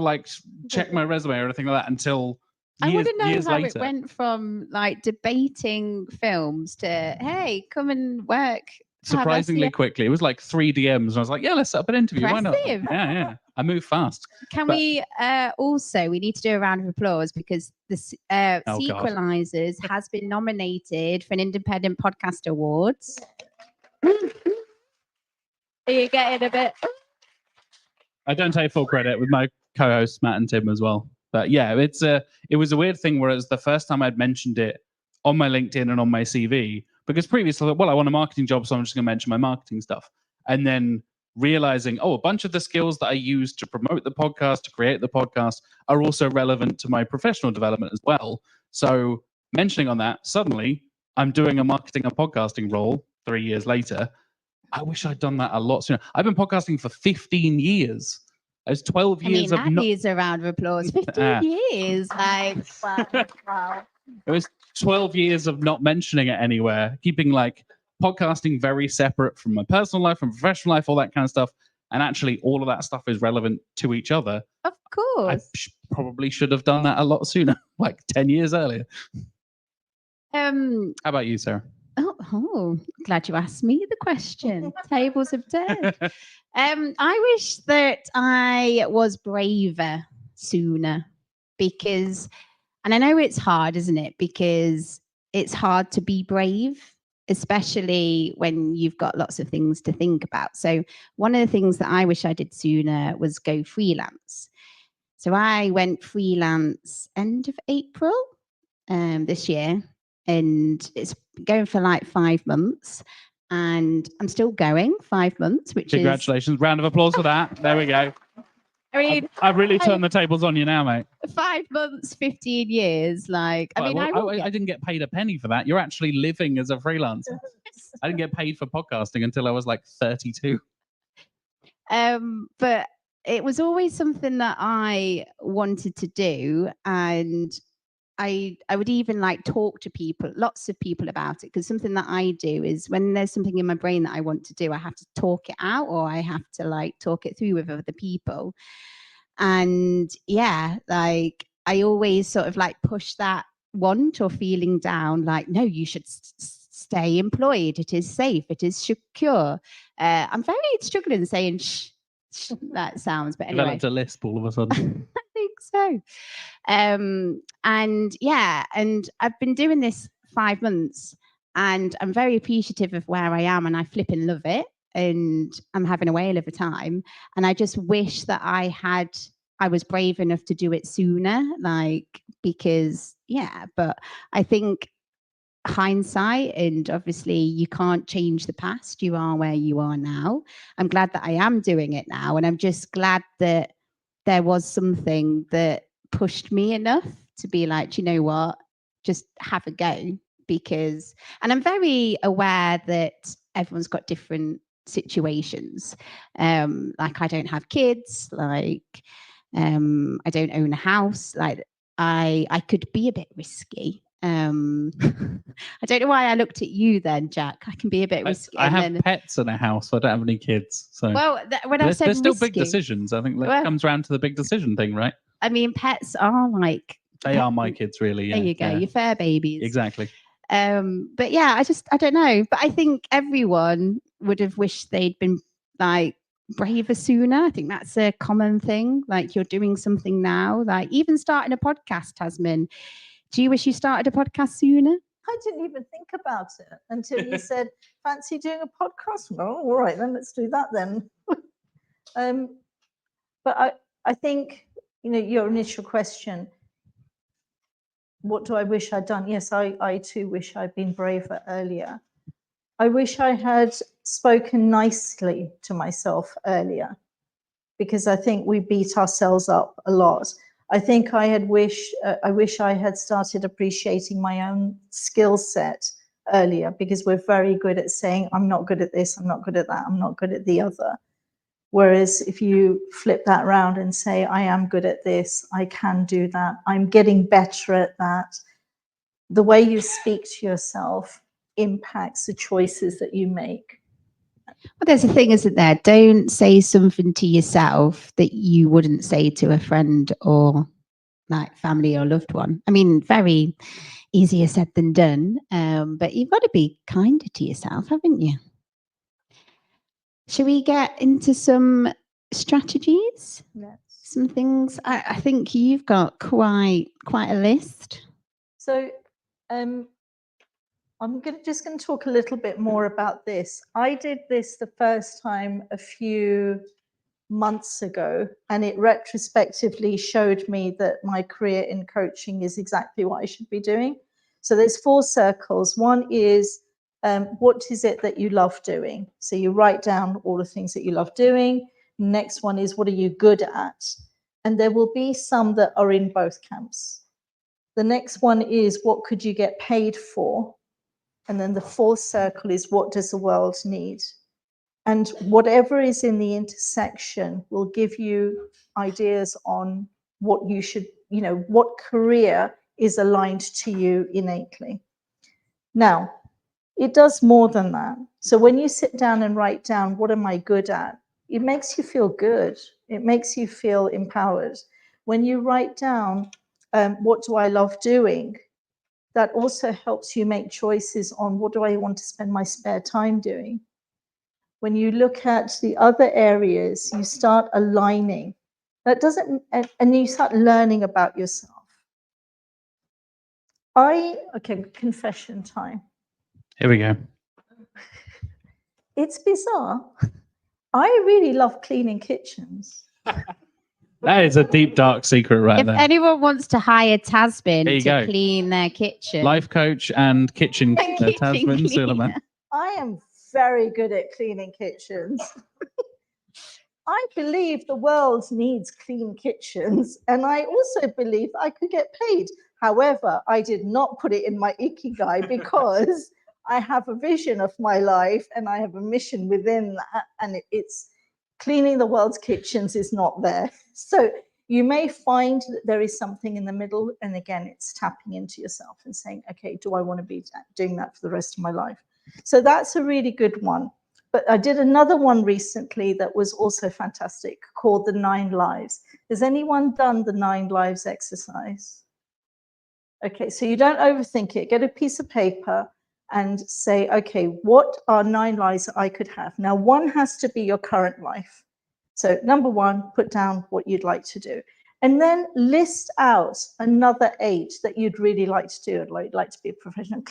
checked my resume or anything like that until I want to know years how later. it went from like debating films to, hey, come and work. Surprisingly quickly. It was like 3 DMs. And I was like, yeah, let's set up an interview. Why not? Impressive. Yeah. I move fast. We need to do a round of applause because the Sequelizers has been nominated for an Independent Podcast Awards. Are you getting a bit? I don't take full credit with my co-hosts, Matt and Tim, as well. But yeah, it was a weird thing where it was the first time I'd mentioned it on my LinkedIn and on my CV, because previously, well, I want a marketing job, so I'm just going to mention my marketing stuff. And then realizing, a bunch of the skills that I use to promote the podcast, to create the podcast, are also relevant to my professional development as well. So mentioning on that, suddenly I'm doing a marketing and podcasting role 3 years later. I wish I'd done that a lot sooner. I've been podcasting for 15 years. There's 12 years of... that needs a round of applause. 15 years. Like, wow. It was 12 years of not mentioning it anywhere, keeping podcasting very separate from my personal life, from professional life, all that kind of stuff. And actually, all of that stuff is relevant to each other. Of course. I probably should have done that a lot sooner, 10 years earlier. Um, How about you, Sarah? Glad you asked me the question. Tables have turned. I wish that I was braver sooner because, and I know it's hard, isn't it? Because it's hard to be brave, especially when you've got lots of things to think about. So one of the things that I wish I did sooner was go freelance. So I went freelance end of April this year, and it's going for like 5 months. And I'm still going 5 months, which Congratulations. Round of applause for that. There we go. I mean, I've really turned the tables on you now, mate. 5 months, 15 years. Like, I mean, I didn't get paid a penny for that. You're actually living as a freelancer. I didn't get paid for podcasting until I was like 32. But it was always something that I wanted to do, and I would even like talk to people, lots of people about it, because something that I do is when there's something in my brain that I want to do, I have to talk it out, or I have to like talk it through with other people. And yeah, like I always sort of like push that want or feeling down, like, no, you should stay employed. It is safe. It is secure. I'm very struggling saying that sounds, but anyway. Developed a lisp all of a sudden. I think so. And yeah, and I've been doing this 5 months, and I'm very appreciative of where I am, and I flipping love it, and I'm having a whale of a time. And I just wish that I was brave enough to do it sooner, like, because yeah, but I think hindsight, and obviously you can't change the past, you are where you are now. I'm glad that I am doing it now, and I'm just glad that there was something that pushed me enough to be like, you know what, just have a go. Because, and I'm very aware that everyone's got different situations. Like I don't have kids, like I don't own a house, like I could be a bit risky. I don't know why I looked at you then, Jack. I can be a bit risky. I have pets in a house, so I don't have any kids. So well, when I said there's still risky, big decisions. I think that comes round to the big decision thing, right? I mean, pets are like, they are my kids, really. Yeah, there you go, your fur babies. Exactly. But yeah, I don't know. But I think everyone would have wished they'd been like braver sooner. I think that's a common thing. Like you're doing something now, like even starting a podcast, Tazmin. Do you wish you started a podcast sooner? I didn't even think about it until you said, fancy doing a podcast? Oh, all right, then let's do that then. But I think, you know, your initial question, what do I wish I'd done? Yes, I too wish I'd been braver earlier. I wish I had spoken nicely to myself earlier, because I think we beat ourselves up a lot. I think I wish I had started appreciating my own skill set earlier, because we're very good at saying, I'm not good at this, I'm not good at that, I'm not good at the other. Whereas if you flip that around and say, I am good at this, I can do that, I'm getting better at that, the way you speak to yourself impacts the choices that you make. Well, there's a thing, isn't there? Don't say something to yourself that you wouldn't say to a friend or like family or loved one. I mean, very easier said than done, but you've got to be kinder to yourself, haven't you? Shall we get into some strategies? Yes. Some things. I think you've got quite a list. So I'm just going to talk a little bit more about this. I did this the first time a few months ago, and it retrospectively showed me that my career in coaching is exactly what I should be doing. So there's 4 circles. One is what is it that you love doing? So you write down all the things that you love doing. Next one is what are you good at? And there will be some that are in both camps. The next one is what could you get paid for? And then the 4th circle is what does the world need? And whatever is in the intersection will give you ideas on what you should, you know, what career is aligned to you innately. Now, it does more than that. So when you sit down and write down, what am I good at? It makes you feel good. It makes you feel empowered. When you write down, what do I love doing? that also helps you make choices on what do I want to spend my spare time doing. When you look at the other areas, you start aligning. That doesn't, and you start learning about yourself. Okay, confession time. Here we go. It's bizarre. I really love cleaning kitchens. That is a deep, dark secret right If there. anyone wants to hire There Tazmin you to go. clean their kitchen, Life coach and kitchen And kitchen Tazmin cleaner. Suleiman. I am very good at cleaning kitchens. I believe the world needs clean kitchens, and I also believe I could get paid. However, I did not put it in my Ikigai because I have a vision of my life and I have a mission within that, and it's cleaning the world's kitchens is not there. So you may find that there is something in the middle, and again, it's tapping into yourself and saying, okay, do I want to be doing that for the rest of my life? So that's a really good one. But I did another one recently that was also fantastic called the 9 Lives. Has anyone done the 9 Lives exercise? Okay, so you don't overthink it. Get a piece of paper and say, okay, what are 9 lives I could have? Now, 1 has to be your current life. So number 1, put down what you'd like to do. And then list out another 8 that you'd really like to do. I'd like to be a professional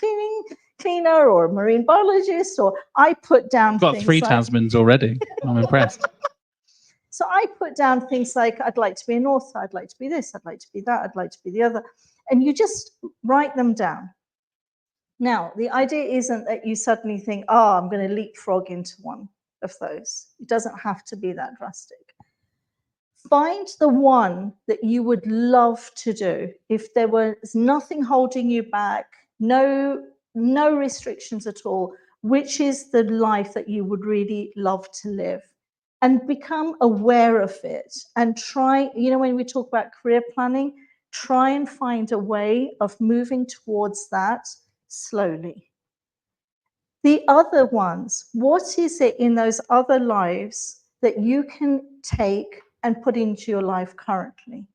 cleaner or a marine biologist, or I put down I've got things 3 like, Tasmins already. I'm impressed. so I put down things like, I'd like to be an author, I'd like to be this, I'd like to be that, I'd like to be the other. And you just write them down. Now, the idea isn't that you suddenly think, oh, I'm going to leapfrog into one of those. It doesn't have to be that drastic. Find the one that you would love to do. If there was nothing holding you back, no restrictions at all, which is the life that you would really love to live? And become aware of it and try, when we talk about career planning, try and find a way of moving towards that slowly. The other ones, what is it in those other lives that you can take and put into your life currently?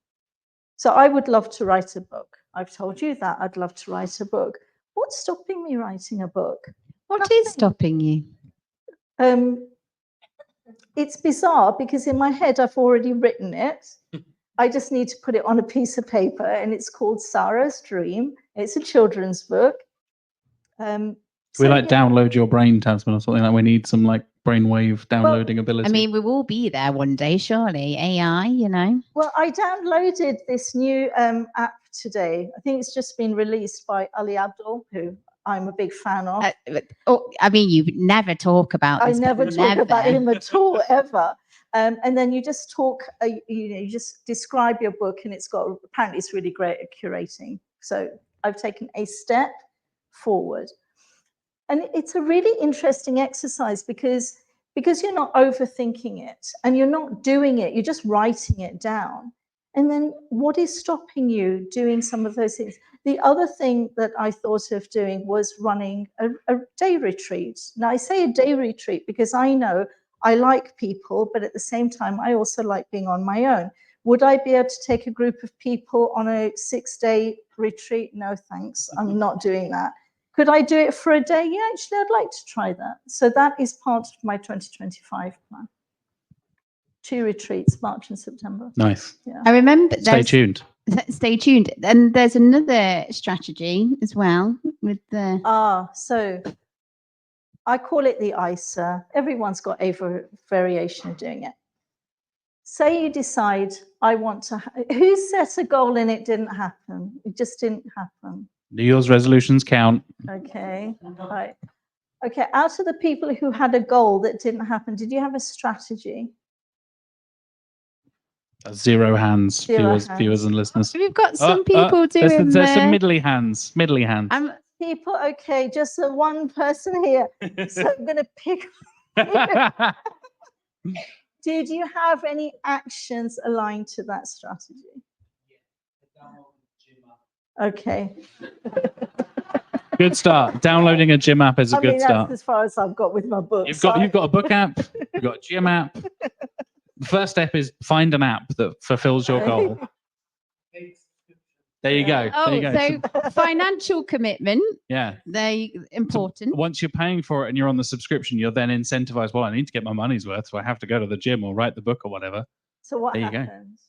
So I would love to write a book. I've told you that I'd love to write a book. What's stopping me writing a book? what is stopping you? It's bizarre because in my head I've already written it. I just need to put it on a piece of paper, and it's called Sarah's Dream. It's a children's book. We download your brain, Tasman, or something like we need some like brainwave downloading ability. I mean, we will be there one day, surely. AI, Well, I downloaded this new app today. I think it's just been released by Ali Abdul, who I'm a big fan of. I mean, you never talk about this. I never talk about him at all, ever. And then you just talk, you just describe your book, and apparently it's really great at curating. So I've taken a step forward. And it's a really interesting exercise because you're not overthinking it and you're not doing it, you're just writing it down. And then what is stopping you doing some of those things? The other thing that I thought of doing was running a day retreat. Now, I say a day retreat because I know I like people, but at the same time, I also like being on my own. Would I be able to take a group of people on a 6-day retreat? No, thanks. I'm not doing that. Could I do it for a day? Yeah, actually, I'd like to try that. So that is part of my 2025 plan. 2 retreats, March and September. Nice. Yeah. I remember. Stay tuned. Stay tuned. And there's another strategy as well with the. So I call it the ISA. Everyone's got a variation of doing it. Say you decide, I want to. Who set a goal and it didn't Happen? It just didn't happen. New Year's resolutions count. Okay. Right. Okay. Out of the people who had a goal that didn't happen, did you have a strategy? 0 hands, viewers and listeners. We've got some people doing there's some middly hands. People, okay, just one person here. So I'm going to pick. Did you have any actions aligned to that strategy? Okay. Good start. Downloading a gym app is a good start. That's as far as I've got with my book. You've got a book app. You've got a gym app. The first step is find an app that fulfills your goal. There you go. Oh, there you go. so financial commitment, yeah. they important. Once you're paying for it and you're on the subscription, you're then incentivized. Well, I need to get my money's worth, so I have to go to the gym or write the book or whatever. So what There you go. happens?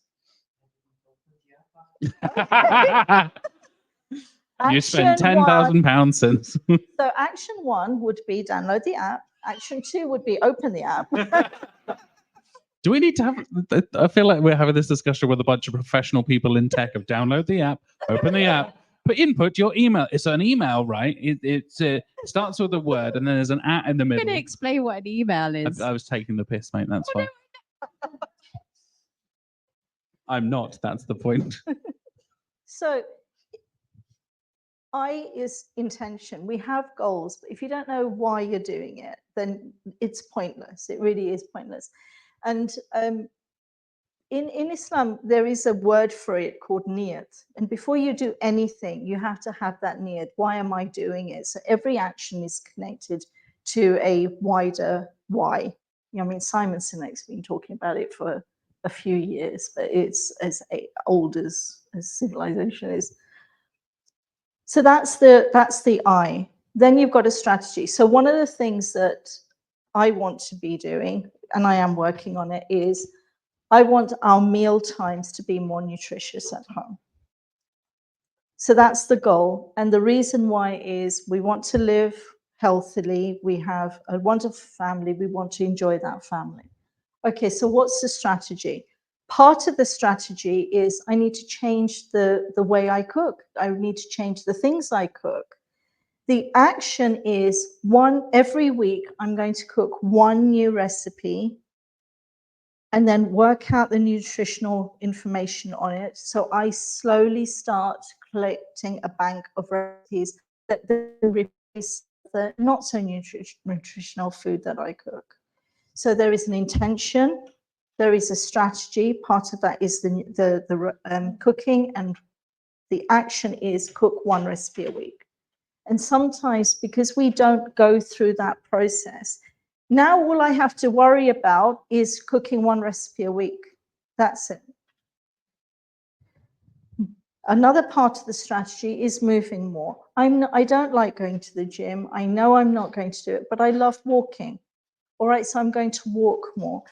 You spend Action one- £10,000 since. So action 1 would be download the app. Action 2 would be open the app. Do we need to have? I feel like we're having this discussion with a bunch of professional people in tech of download the app, open the app, input your email. It's an email, right? It starts with a word and then there's an at in the I'm middle. going to explain what an email is. I was taking the piss, mate. That's fine. I'm not. That's the point. So I is intention. We have goals, but if you don't know why you're doing it, then it's pointless. It really is pointless. And in Islam, there is a word for it called niyat. And before you do anything, you have to have that niyat. Why am I doing it? So every action is connected to a wider why. I mean, Simon Sinek's been talking about it for a few years, but it's as old as civilization is. So that's the I. Then you've got a strategy. So one of the things that I want to be doing, and I am working on it, is I want our meal times to be more nutritious at home. So that's the goal. And the reason why is we want to live healthily. We have a wonderful family. We want to enjoy that family. Okay, so what's the strategy? Part of the strategy is I need to change the way I cook. I need to change the things I cook. The action is every week I'm going to cook one new recipe and then work out the nutritional information on it. So I slowly start collecting a bank of recipes that replace the not so nutritional food that I cook. So there is an intention, there is a strategy. Part of that is the cooking, and the action is cook one recipe a week. And sometimes, because we don't go through that process, now all I have to worry about is cooking one recipe a week. That's it. Another part of the strategy is moving more. I don't like going to the gym. I know I'm not going to do it, but I love walking. All right, so I'm going to walk more.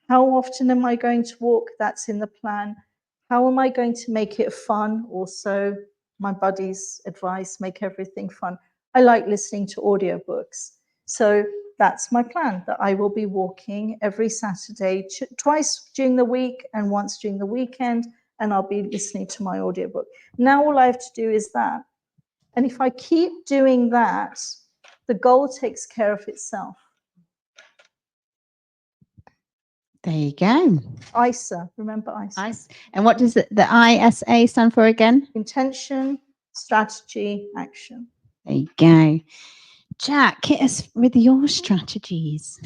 How often am I going to walk? That's in the plan. How am I going to make it fun? Also, my buddy's advice, make everything fun. I like listening to audiobooks. So that's my plan, that I will be walking every Saturday, twice during the week and once during the weekend, and I'll be listening to my audiobook. Now all I have to do is that. And if I keep doing that, the goal takes care of itself. There you go. ISA, remember ISA? Nice. And what does the ISA stand for again? Intention, strategy, action. There you go. Jack, hit us with your strategies.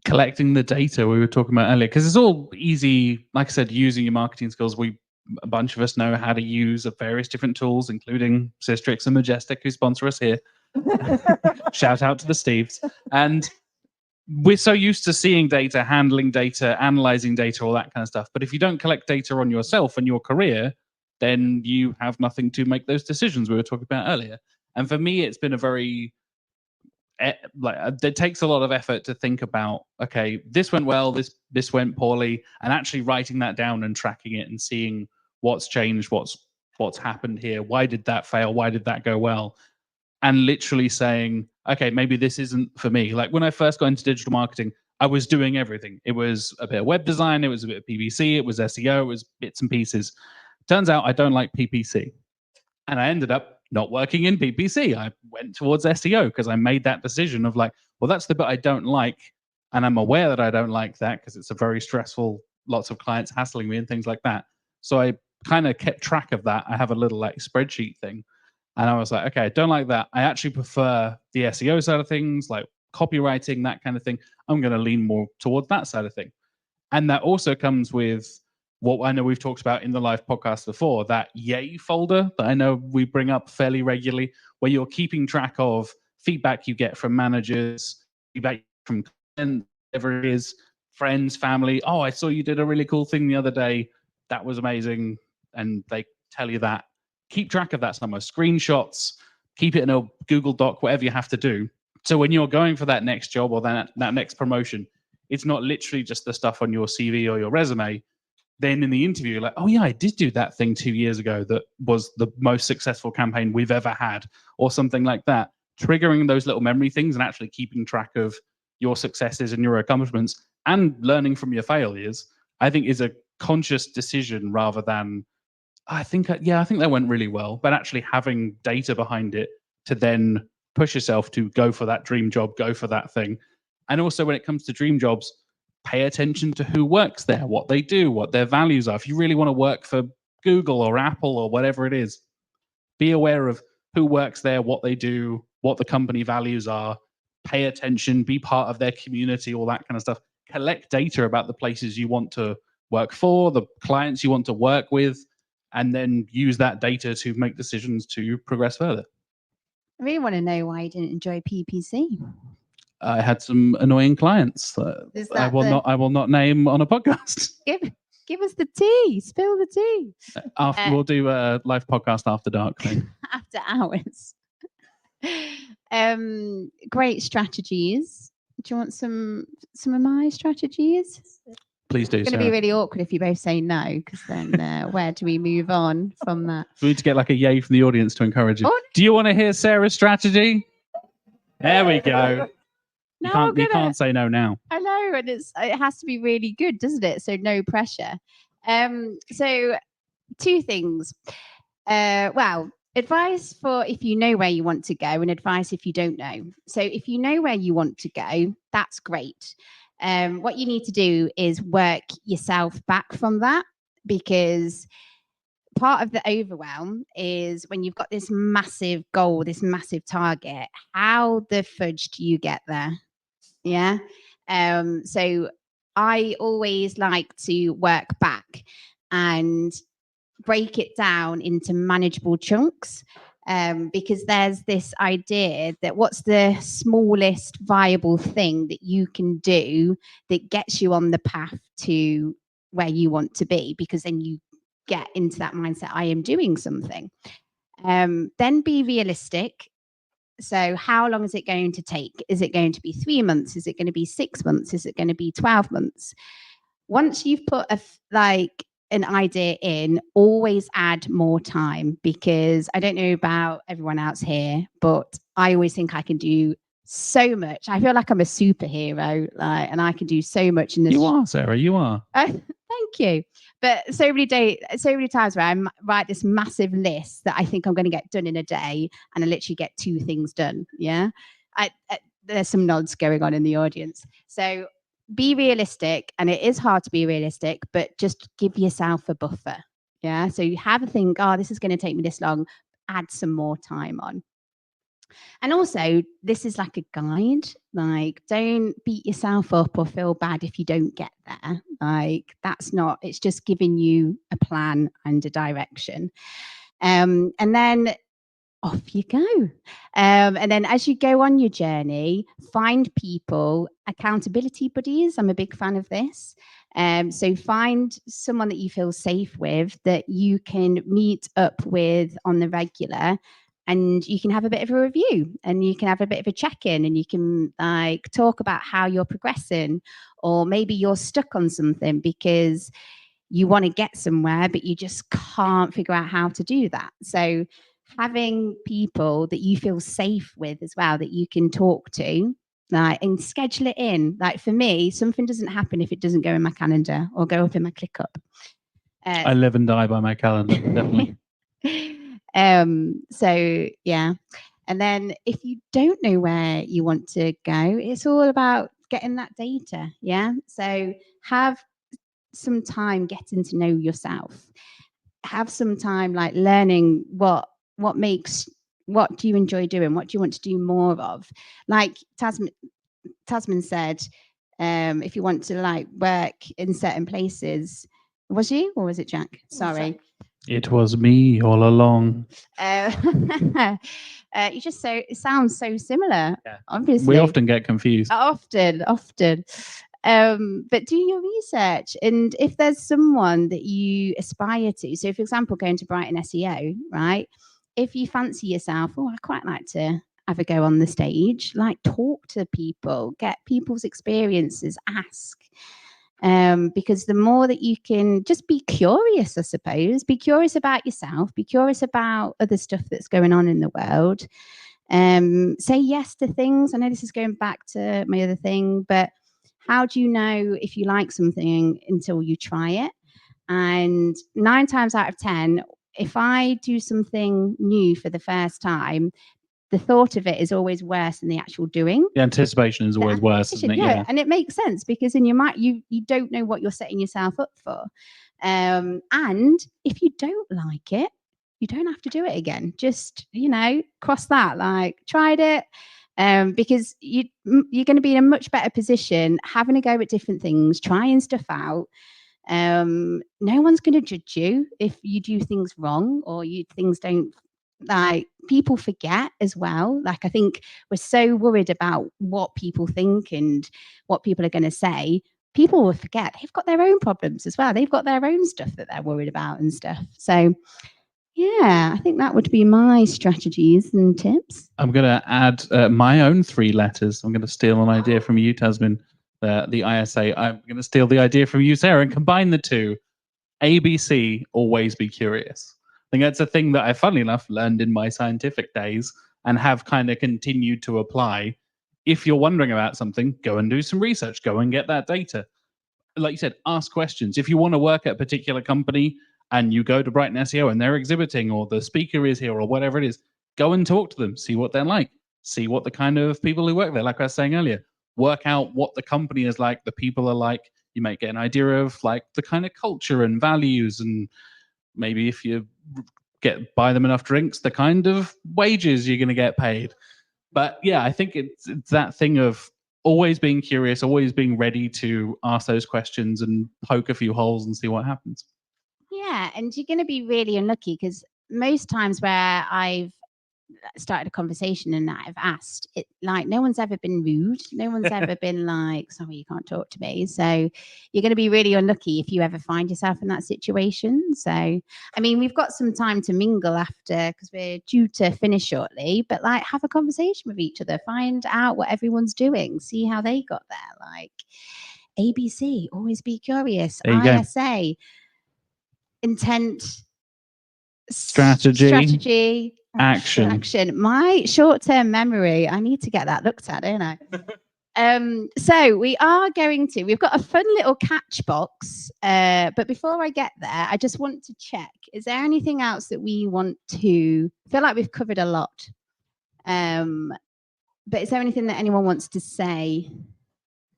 Collecting the data we were talking about earlier, because it's all easy. Like I said, using your marketing skills. A bunch of us know how to use various different tools, including SISTRIX and Majestic, who sponsor us here. Shout out to the Steves. And we're so used to seeing data, handling data, analyzing data, all that kind of stuff. But if you don't collect data on yourself and your career, then you have nothing to make those decisions we were talking about earlier. And for me, it's been a very it takes a lot of effort to think about, okay, this went well, this went poorly, and actually writing that down and tracking it and seeing what's changed, what's happened here, why did that fail, why did that go well, and literally saying, okay, maybe this isn't for me. Like when I first got into digital marketing, I was doing everything. It was a bit of web design, it was a bit of PPC, it was SEO, it was bits and pieces. Turns out I don't like PPC, and I ended up not working in PPC. I went towards SEO because I made that decision of like, well, that's the bit I don't like. And I'm aware that I don't like that because it's a very stressful, lots of clients hassling me and things like that. So I kind of kept track of that. I have a little like spreadsheet thing. And I was like, okay, I don't like that. I actually prefer the SEO side of things, like copywriting, that kind of thing. I'm going to lean more towards that side of thing. And that also comes with what I know we've talked about in the live podcast before, that Yay folder that I know we bring up fairly regularly, where you're keeping track of feedback you get from managers, feedback from clients, whatever it is, friends, family. Oh, I saw you did a really cool thing the other day. That was amazing. And they tell you that. keep track of that somewhere, screenshots, keep it in a Google Doc, whatever you have to do. So when you're going for that next job or that next promotion, it's not literally just the stuff on your CV or your resume. Then in the interview, you're like, oh yeah, I did do that thing 2 years ago that was the most successful campaign we've ever had, or something like that. Triggering those little memory things and actually keeping track of your successes and your accomplishments and learning from your failures, I think is a conscious decision rather than, I think that went really well, but actually having data behind it to then push yourself to go for that dream job, go for that thing. And also when it comes to dream jobs, pay attention to who works there, what they do, what their values are. If you really want to work for Google or Apple or whatever it is, be aware of who works there, what they do, what the company values are, pay attention, be part of their community, all that kind of stuff. Collect data about the places you want to work for, the clients you want to work with, and then use that data to make decisions to progress further. I really want to know why you didn't enjoy PPC. I had some annoying clients that I will not name on a podcast. Give us the tea. Spill the tea. We'll do a live podcast after dark thing. After hours. Great strategies. Do you want some of my strategies? Please do. It's going to be really awkward if you both say no, because then where do we move on from that? We need to get like a yay from the audience to encourage you. Do you want to hear Sarah's strategy? There we go. You can't say no now. I know, and it has to be really good, doesn't it? So no pressure. So 2 things. Advice for if you know where you want to go, and advice if you don't know. So if you know where you want to go, that's great. What you need to do is work yourself back from that, because part of the overwhelm is when you've got this massive goal, this massive target, how the fudge do you get there? Yeah. So I always like to work back and break it down into manageable chunks, because there's this idea that what's the smallest viable thing that you can do that gets you on the path to where you want to be, because then you get into that mindset, I am doing something. Then be realistic. So how long is it going to take? Is it going to be 3 months? Is it going to be 6 months? Is it going to be 12 months? Once you've put an idea in, always add more time, because I don't know about everyone else here, but I always think I can do so much. I feel like I'm a superhero, and I can do so much in this. You are, Sarah. You are. Thank you. But so many times where I write this massive list that I think I'm going to get done in a day, and I literally get 2 things done. Yeah. There's some nods going on in the audience. So be realistic, and it is hard to be realistic, but just give yourself a buffer. Yeah. So you have a think, oh, this is going to take me this long, add some more time on. And also, this is like a guide. Like, don't beat yourself up or feel bad if you don't get there. Like, that's not, it's just giving you a plan and a direction. And then off you go. And then as you go on your journey, find people, accountability buddies. I'm a big fan of this. So find someone that you feel safe with, that you can meet up with on the regular, and you can have a bit of a review, and you can have a bit of a check-in, and you can like talk about how you're progressing, or maybe you're stuck on something because you want to get somewhere, but you just can't figure out how to do that. So having people that you feel safe with as well, that you can talk to, like, and schedule it in. Like for me, something doesn't happen if it doesn't go in my calendar or go up in my ClickUp. I live and die by my calendar, definitely. So yeah. And then if you don't know where you want to go, it's all about getting that data. Yeah. So have some time getting to know yourself. Have some time like learning what do you enjoy doing? What do you want to do more of? Like Tazmin said, if you want to like work in certain places, was you or was it Jack? Sorry. It was me all along. You just it sounds so similar. Yeah. Obviously, we often get confused. Often. But do your research. And if there's someone that you aspire to, so for example, going to Brighton SEO, right? If you fancy yourself, oh, I quite like to have a go on the stage, like talk to people, get people's experiences, ask. Because the more that you can just be curious, I suppose, be curious about yourself, be curious about other stuff that's going on in the world. Say yes to things. I know this is going back to my other thing, but how do you know if you like something until you try it? And 9 times out of 10, if I do something new for the first time, the thought of it is always worse than the actual doing. The anticipation is always worse, isn't it? Yeah, and it makes sense because in your mind, you don't know what you're setting yourself up for. And if you don't like it, you don't have to do it again. Just, cross that, like tried it. Because you're going to be in a much better position having a go at different things, trying stuff out. No one's going to judge you if you do things wrong or things don't. Like, people forget as well. Like, I think we're so worried about what people think and what people are going to say. People will forget they've got their own problems as well. They've got their own stuff that they're worried about and stuff. So yeah, I think that would be my strategies and tips. I'm going to add my own 3 letters. I'm going to steal an idea from you, Tazmin, the ISA. I'm going to steal the idea from you, Sarah, and combine the two. ABC, always be curious. I think that's a thing that I, funnily enough, learned in my scientific days and have kind of continued to apply. If you're wondering about something, go and do some research. Go and get that data. Like you said, ask questions. If you want to work at a particular company and you go to Brighton SEO and they're exhibiting or the speaker is here or whatever it is, go and talk to them. See what they're like. See what the kind of people who work there, like I was saying earlier, work out what the company is like, the people are like. You might get an idea of like the kind of culture and values, and maybe if you buy them enough drinks, the kind of wages you're going to get paid. But yeah, I think it's that thing of always being curious, always being ready to ask those questions and poke a few holes and see what happens. Yeah, and you're going to be really unlucky because most times where I've started a conversation and I've asked it, like, no one's ever been rude, no one's ever been like, sorry, you can't talk to me. So you're going to be really unlucky if you ever find yourself in that situation. So I mean, we've got some time to mingle after because we're due to finish shortly, but like, have a conversation with each other, find out what everyone's doing, see how they got there. Like ABC, always be curious. ISA, intent, strategy, action. My short-term memory, I need to get that looked at, don't I? So we've got a fun little catch box, but before I get there, I just want to check, is there anything else that we want to, I feel like we've covered a lot, but is there anything that anyone wants to say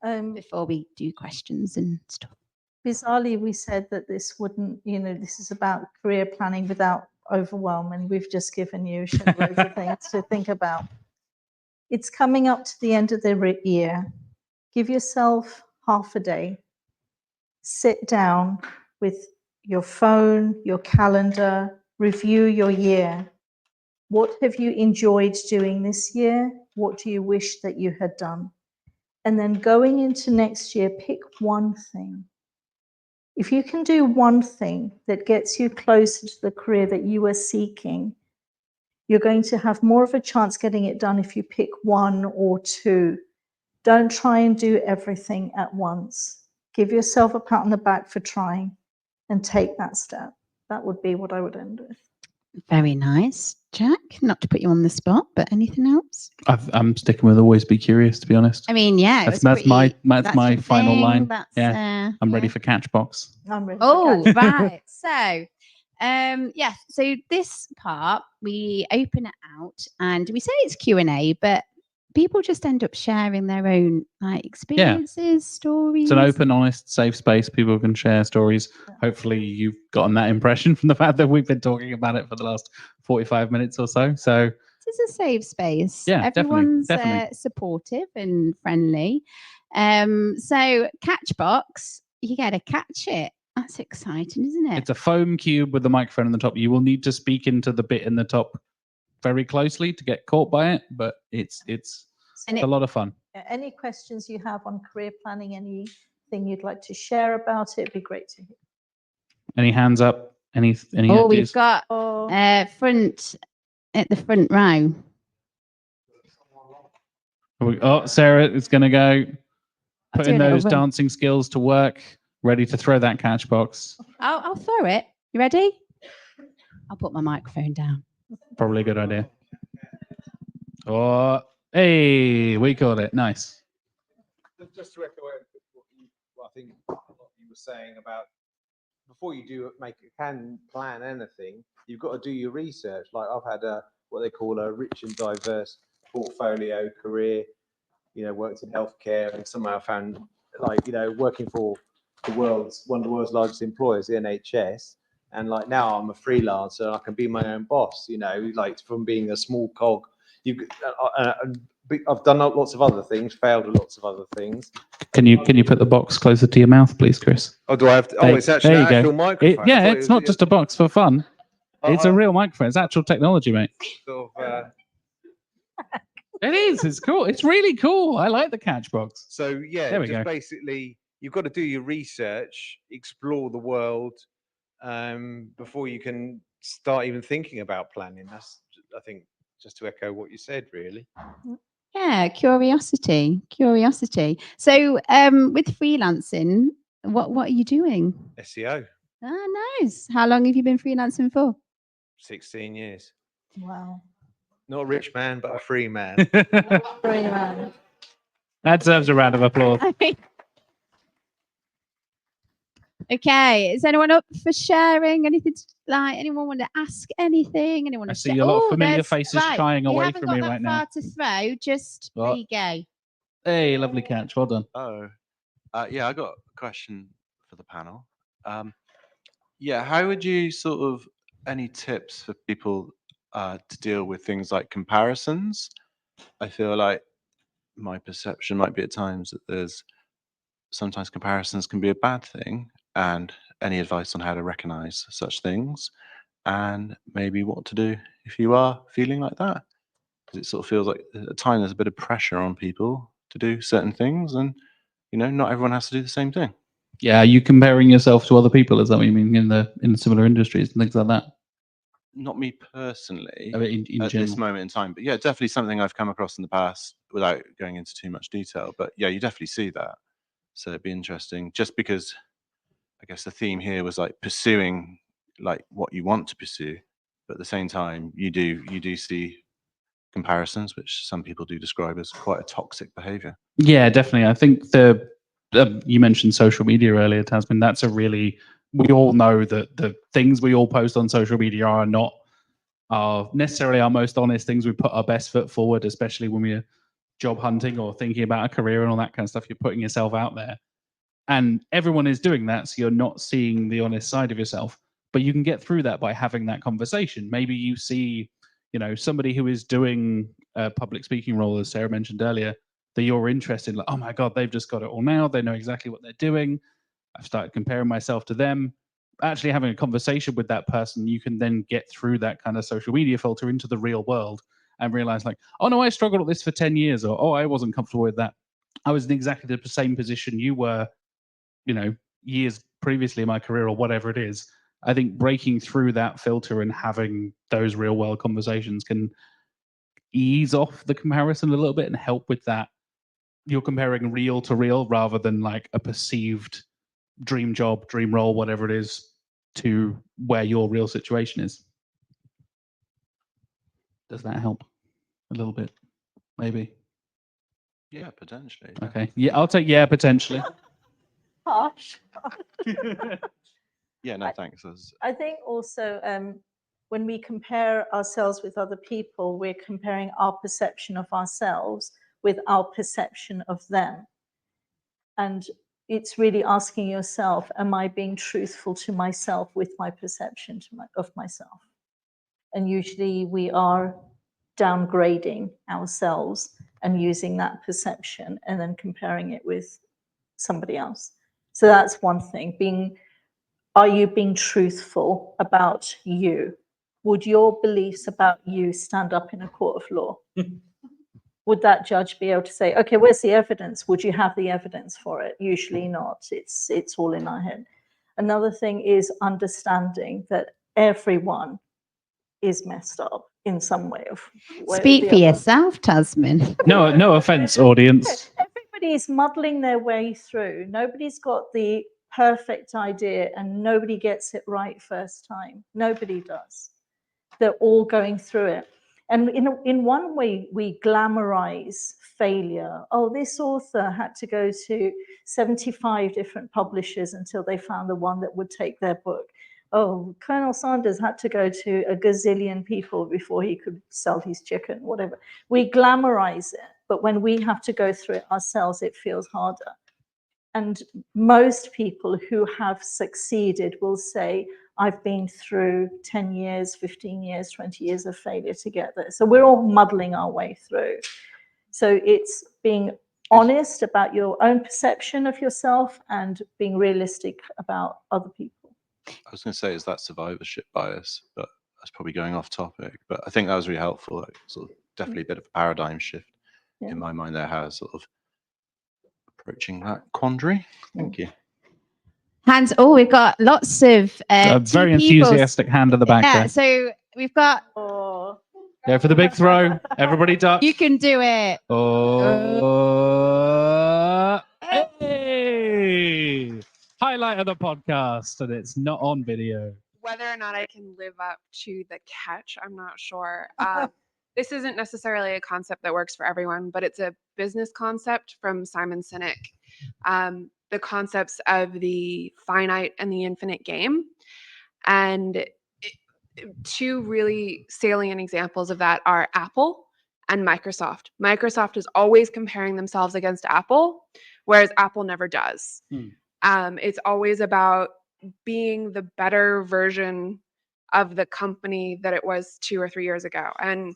before we do questions and stuff? Bizarrely, we said that this wouldn't, this is about career planning without overwhelm, and we've just given you loads of things to think about. It's coming up to the end of the year. Give yourself half a day. Sit down with your phone, your calendar, review your year. What have you enjoyed doing this year? What do you wish that you had done? And then going into next year, pick one thing. If you can do one thing that gets you closer to the career that you are seeking, you're going to have more of a chance getting it done if you pick 1 or 2. Don't try and do everything at once. Give yourself a pat on the back for trying and take that step. That would be what I would end with. Very nice. Jack, not to put you on the spot, but anything else? I'm sticking with always be curious, to be honest. I mean, yeah, that's my final line. I'm ready for Catchbox. I'm ready. Right. So, so this part we open it out and we say it's Q&A, but people just end up sharing their own experiences, stories. It's an open, honest, safe space. People can share stories. Hopefully you've gotten that impression from the fact that we've been talking about it for the last 45 minutes or so. So this is a safe space. Yeah, everyone's definitely. Supportive and friendly. So Catchbox, you got to catch it. That's exciting, isn't it? It's a foam cube with the microphone on the top. You will need to speak into the bit in the top very closely to get caught by it, but it's a lot of fun. Any questions you have on career planning, anything you'd like to share about it, it'd be great to hear. Any hands up? Any Oh, we've ideas? got Oh, front at the front row. Oh, Sarah is going to go putting doing it those over. dancing skills to work, ready to throw that catch box. I'll throw it. You ready? I'll put my microphone down. Probably a good idea. Oh, hey, we got it. Nice. Just to echo what I think what you were saying about before you can plan anything, you've got to do your research. Like I've had what they call a rich and diverse portfolio career. Worked in healthcare, and somehow found working for one of the world's largest employers, the NHS. And like now I'm a freelancer and I can be my own boss, like from being a small cog. I've done lots of other things, failed at lots of other things. Can you put the box closer to your mouth, please, Chris? Oh, do I have to? Oh, it's actually an actual microphone. Yeah, it's not just a box for fun. It's a real microphone. It's actual technology, mate. Sort of, It is. It's cool. It's really cool. I like the catch box. So yeah, There we just go. basically you've got to do your research, explore the world before you can start even thinking about planning. That's, I think, just to echo what you said, really. Yeah, curiosity. So, with freelancing, what are you doing? SEO, Ah, nice. How long have you been freelancing for? 16 years. wow. Not a rich man, but a free man. Brilliant. That deserves a round of applause. Okay, is anyone up for sharing anything? Anyone want to ask anything? Anyone? I see a lot of familiar faces shying away from me right now. To throw. Just there you go. Hey, lovely catch. Well done. Oh, yeah, I got a question for the panel. Yeah, how would you any tips for people to deal with things like comparisons? I feel like my perception might be at times that sometimes comparisons can be a bad thing, and any advice on how to recognize such things, and maybe what to do if you are feeling like that? Because it sort of feels like at times there's a bit of pressure on people to do certain things, and not everyone has to do the same thing. Yeah, are you comparing yourself to other people? Is that what you mean in similar industries and things like that? Not me personally, I mean, in at general. this moment in time, but yeah, definitely something I've come across in the past without going into too much detail. But yeah, you definitely see that. So it'd be interesting, just because I guess the theme here was like pursuing like what you want to pursue, but at the same time you do see comparisons, which some people do describe as quite a toxic behavior. Yeah, definitely. I think you mentioned social media earlier, Tazmin. That's we all know that the things we all post on social media are not necessarily our most honest things. We put our best foot forward, especially when we're job hunting or thinking about a career and all that kind of stuff. You're putting yourself out there, and everyone is doing that. So you're not seeing the honest side of yourself, but you can get through that by having that conversation. Maybe you see, somebody who is doing a public speaking role, as Sarah mentioned earlier, that you're interested in, like, oh my God, they've just got it all now. They know exactly what they're doing. I've started comparing myself to them. Actually having a conversation with that person, you can then get through that kind of social media filter into the real world and realize like, oh no, I struggled with this for 10 years, or, oh, I wasn't comfortable with that. I was in exactly the same position you were, years previously in my career, or whatever it is. I think breaking through that filter and having those real world conversations can ease off the comparison a little bit and help with that. You're comparing real to real rather than like a perceived dream job, dream role, whatever it is, to where your real situation is. Does that help a little bit? Maybe. Yeah, potentially. Okay. Yeah, I'll take potentially. Harsh. Yeah, no, thanks. I think also when we compare ourselves with other people, we're comparing our perception of ourselves with our perception of them. And it's really asking yourself, am I being truthful to myself with my perception of myself? And usually we are downgrading ourselves and using that perception and then comparing it with somebody else. So that's one thing. Are you being truthful about you? Would your beliefs about you stand up in a court of law? would that judge be able to say, okay, where's the evidence? Would you have the evidence for it? Usually not. It's all in our head. Another thing is understanding that everyone is messed up in some way. Speak for yourself, Tazmin. No offense, audience. Everybody's muddling their way through. Nobody's got the perfect idea, and nobody gets it right first time. Nobody does. They're all going through it. And in one way, we glamorize failure. Oh, this author had to go to 75 different publishers until they found the one that would take their book. Oh, Colonel Sanders had to go to a gazillion people before he could sell his chicken, whatever. We glamorize it, but when we have to go through it ourselves, it feels harder. And most people who have succeeded will say, I've been through 10 years, 15 years, 20 years of failure to get there. So we're all muddling our way through. So it's being honest about your own perception of yourself and being realistic about other people. I was going to say, is that survivorship bias? But that's probably going off topic. But I think that was really helpful. Like, sort of definitely a bit of a paradigm shift in my mind there, how sort of approaching that quandary. Thank you. Hands. Oh, we've got lots of A very enthusiastic hand at the back there. So we've got. Oh. Go for the big throw. Everybody duck. You can do it. Oh. Hey! Highlight of the podcast, and it's not on video. Whether or not I can live up to the catch, I'm not sure. This isn't necessarily a concept that works for everyone, but it's a business concept from Simon Sinek. The concepts of the finite and the infinite game. And two really salient examples of that are Apple and Microsoft. Microsoft is always comparing themselves against Apple, whereas Apple never does. It's always about being the better version of the company that it was 2 or 3 years ago. And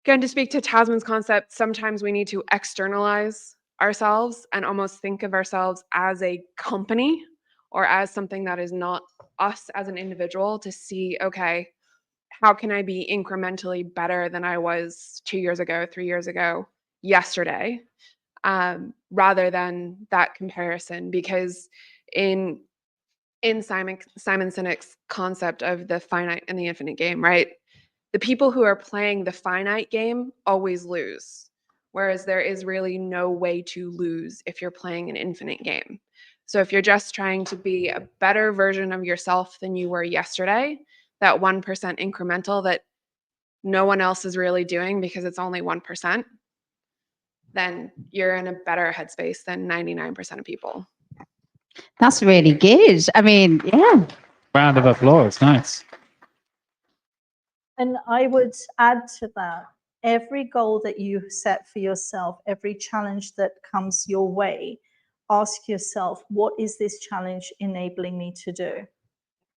again, to speak to Tazmin's concept, sometimes we need to externalize ourselves and almost think of ourselves as a company or as something that is not us as an individual, to see, okay, how can I be incrementally better than I was 2 years ago, 3 years ago, yesterday, rather than that comparison. Because in Simon Sinek's concept of the finite and the infinite game, right? The people who are playing the finite game always lose. Whereas there is really no way to lose if you're playing an infinite game. So if you're just trying to be a better version of yourself than you were yesterday, that 1% incremental that no one else is really doing because it's only 1%, then you're in a better headspace than 99% of people. That's really good. I mean, yeah. Round of applause. Nice. And I would add to that, every goal that you set for yourself, every challenge that comes your way, ask yourself, what is this challenge enabling me to do?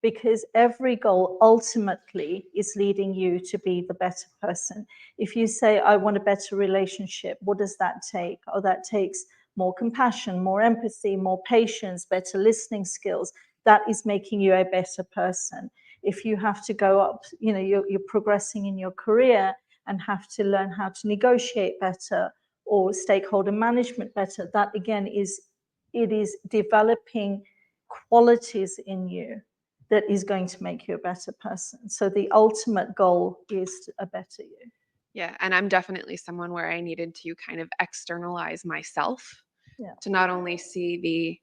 Because every goal ultimately is leading you to be the better person. If you say, I want a better relationship, what does that take? Oh, that takes more compassion, more empathy, more patience, better listening skills. That is making you a better person. If you have to go up, you're progressing in your career and have to learn how to negotiate better or stakeholder management better, that again is developing qualities in you that is going to make you a better person. So the ultimate goal is a better you. Yeah, and I'm definitely someone where I needed to kind of externalize myself to not only see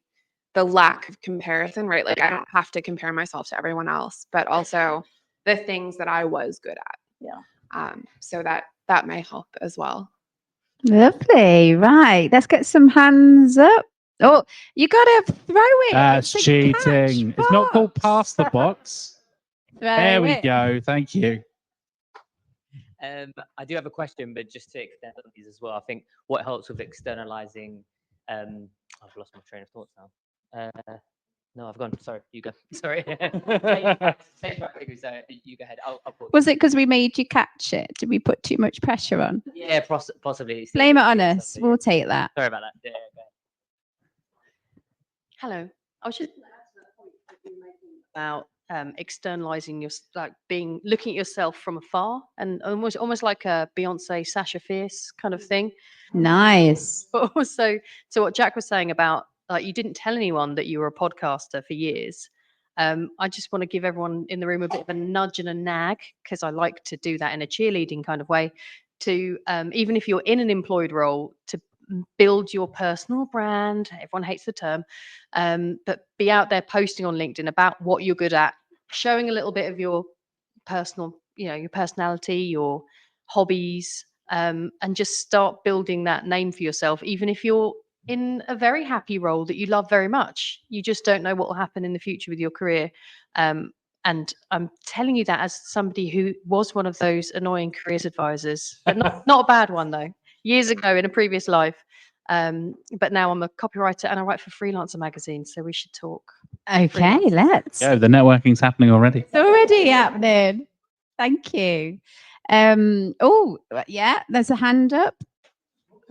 the lack of comparison, right? Like I don't have to compare myself to everyone else, but also the things that I was good at. Yeah. So that may help as well. Lovely. Right. Let's get some hands up. Oh, you got to throw it. That's It's a cheating. catch It's not called box. pass the box. There we go. Thank you. I do have a question, but just to extend on these as well, I think what helps with externalizing, I've lost my train of thought now. No, I've gone. Sorry, you go. Sorry. So you go ahead. I'll Was it because we made you catch it? Did we put too much pressure on? Yeah, possibly. Blame it on us. We'll take that. Sorry about that. Yeah, go ahead. Hello. I was just about externalizing your looking at yourself from afar, and almost like a Beyonce Sasha Fierce kind of thing. Nice. But also to what Jack was saying about you didn't tell anyone that you were a podcaster for years. I just want to give everyone in the room a bit of a nudge and a nag, because I like to do that in a cheerleading kind of way, to even if you're in an employed role, to build your personal brand. Everyone hates the term, but be out there posting on LinkedIn about what you're good at, showing a little bit of your personal, your personality, your hobbies, and just start building that name for yourself, even if you're in a very happy role that you love very much. You just don't know what will happen in the future with your career. And I'm telling you that as somebody who was one of those annoying careers advisors, but not a bad one though, years ago in a previous life. But now I'm a copywriter and I write for Freelancer magazine, so we should talk. Okay, let's. Yeah, the networking's happening already. It's already happening. Thank you. Oh, yeah, there's a hand up.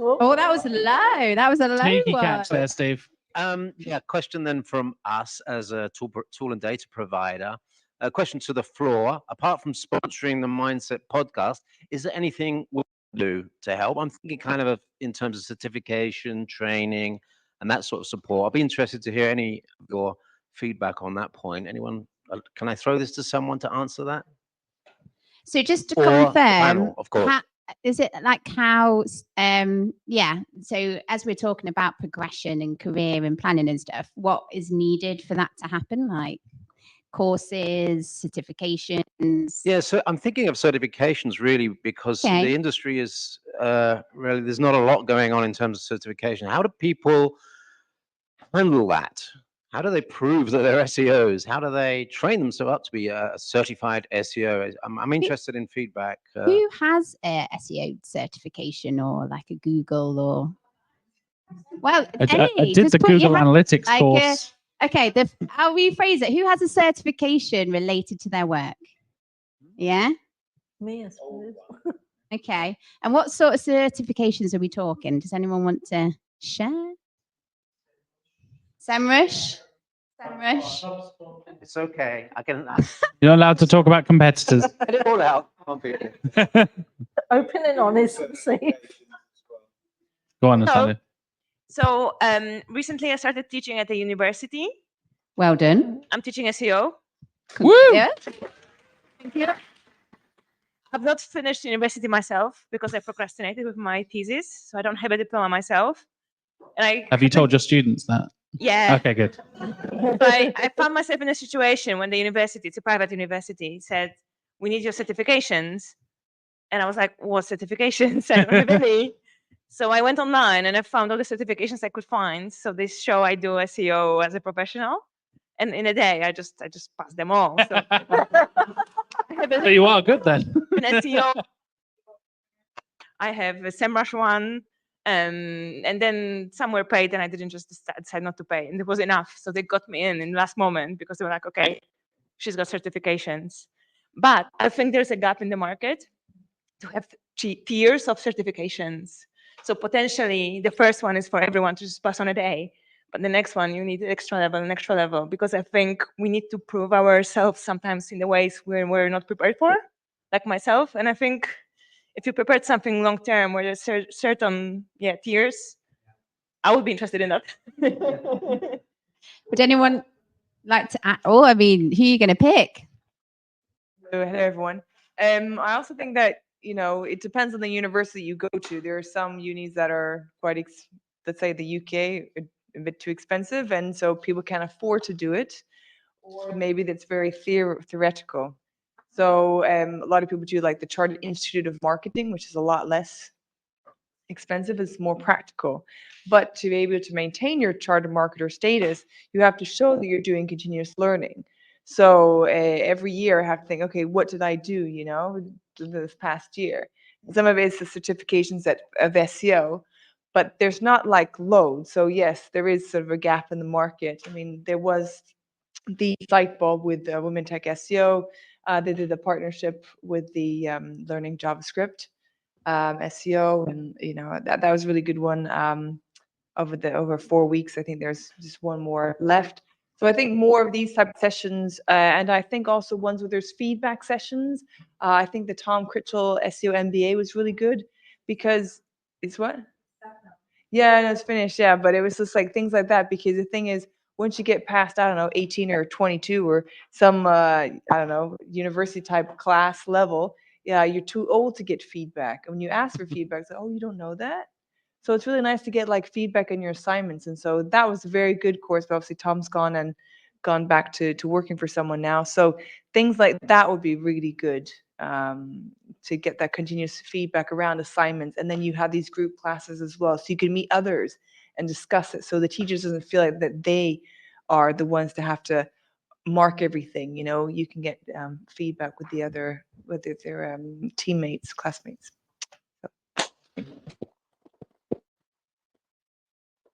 Oh, that was low. That was a low Sneaky one. catch there, Steve. Yeah, question then from us as a tool and data provider. A question to the floor. Apart from sponsoring the Mindset podcast, is there anything we can do to help? I'm thinking kind of in terms of certification, training, and that sort of support. I'd be interested to hear any of your feedback on that point. Anyone? Can I throw this to someone to answer that? So just to Or the confirm, panel, of course. is it like how, yeah, so as we're talking about progression and career and planning and stuff, what is needed for that to happen? Like courses, certifications? Yeah, so I'm thinking of certifications really because Okay. the industry is really, there's not a lot going on in terms of certification. How do people handle that? How do they prove that they're SEOs? How do they train themselves up to be a certified SEO? I'm interested in feedback. Who has a SEO certification or like a Google or? Well, I did just the put your Google hand- Analytics like course. Okay, I'll rephrase it. Who has a certification related to their work? Yeah. Me, I suppose. Okay. And what sort of certifications are we talking? Does anyone want to share? Samrush? Samrush? It's okay. I can You're not allowed to talk about competitors. get it all out. Come on, people. Open and honest, see. Go on, Natalia. So recently I started teaching at the university. Well done. I'm teaching SEO. Woo! Yeah. Thank you. I've not finished university myself because I procrastinated with my thesis, so I don't have a diploma myself. And Have you told your students that? Yeah. Okay, good. So I found myself in a situation when the university, it's a private university, said, we need your certifications. And I was like, what certifications? I don't have any. So I went online and I found all the certifications I could find. So this show I do SEO as a professional. And in a day, I just passed them all. So, So you are good then. an SEO. I have a SEMrush one. And then some were paid and I didn't just decide not to pay. And it was enough. So they got me in the last moment because they were like, okay, she's got certifications. But I think there's a gap in the market to have tiers of certifications. So potentially the first one is for everyone to just pass on a day. But the next one, you need an extra level, because I think we need to prove ourselves sometimes in the ways we're not prepared for, like myself. And I think if you prepared something long term where there's certain tiers, I would be interested in that. Would anyone like to add? Oh, I mean, who are you going to pick? Hello, everyone. I also think that, it depends on the university you go to. There are some unis that are quite, let's say the UK, a bit too expensive, and so people can't afford to do it. Or maybe that's very theoretical. So a lot of people do like the Chartered Institute of Marketing, which is a lot less expensive. It's more practical. But to be able to maintain your chartered marketer status, you have to show that you're doing continuous learning. So every year I have to think, okay, what did I do, this past year? Some of it is the certifications of SEO, but there's not like loads. So yes, there is sort of a gap in the market. I mean, there was the light bulb with Women Tech SEO. They did a partnership with the Learning JavaScript SEO, and that was a really good one. Over 4 weeks, I think there's just one more left. So I think more of these type of sessions, and I think also ones where there's feedback sessions. I think the Tom Critchell SEO MBA was really good because it's what? Yeah, no, it's finished. Yeah, but it was just like things like that because the thing is, once you get past, I don't know, 18 or 22 or some, I don't know, university type class level, yeah, you're too old to get feedback. And when you ask for feedback, it's like, oh, you don't know that? So it's really nice to get like feedback on your assignments. And so that was a very good course, but obviously Tom's gone back to working for someone now. So things like that would be really good to get that continuous feedback around assignments. And then you have these group classes as well. So you can meet others and discuss it. So the teachers doesn't feel like that they are the ones to have to mark everything. You know, you can get feedback with the other, with their teammates, classmates.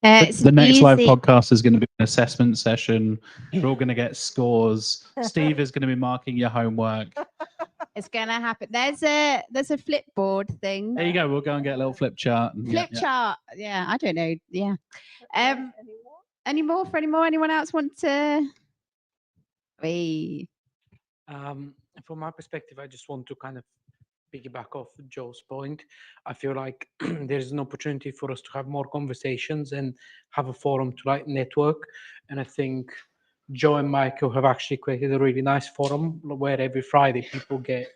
The next live podcast is going to be an assessment session. We're all going to get scores. Steve is going to be marking your homework. It's going to happen. There's a flipboard thing. There you go. We'll go and get a little flip chart. Flip chart. Yeah, I don't know. Yeah. Any more? Anyone else want to? From my perspective, I just want to kind of piggyback off Joe's point. I feel like there is an opportunity for us to have more conversations and have a forum to like network. And I think Joe and Michael have actually created a really nice forum where every Friday people get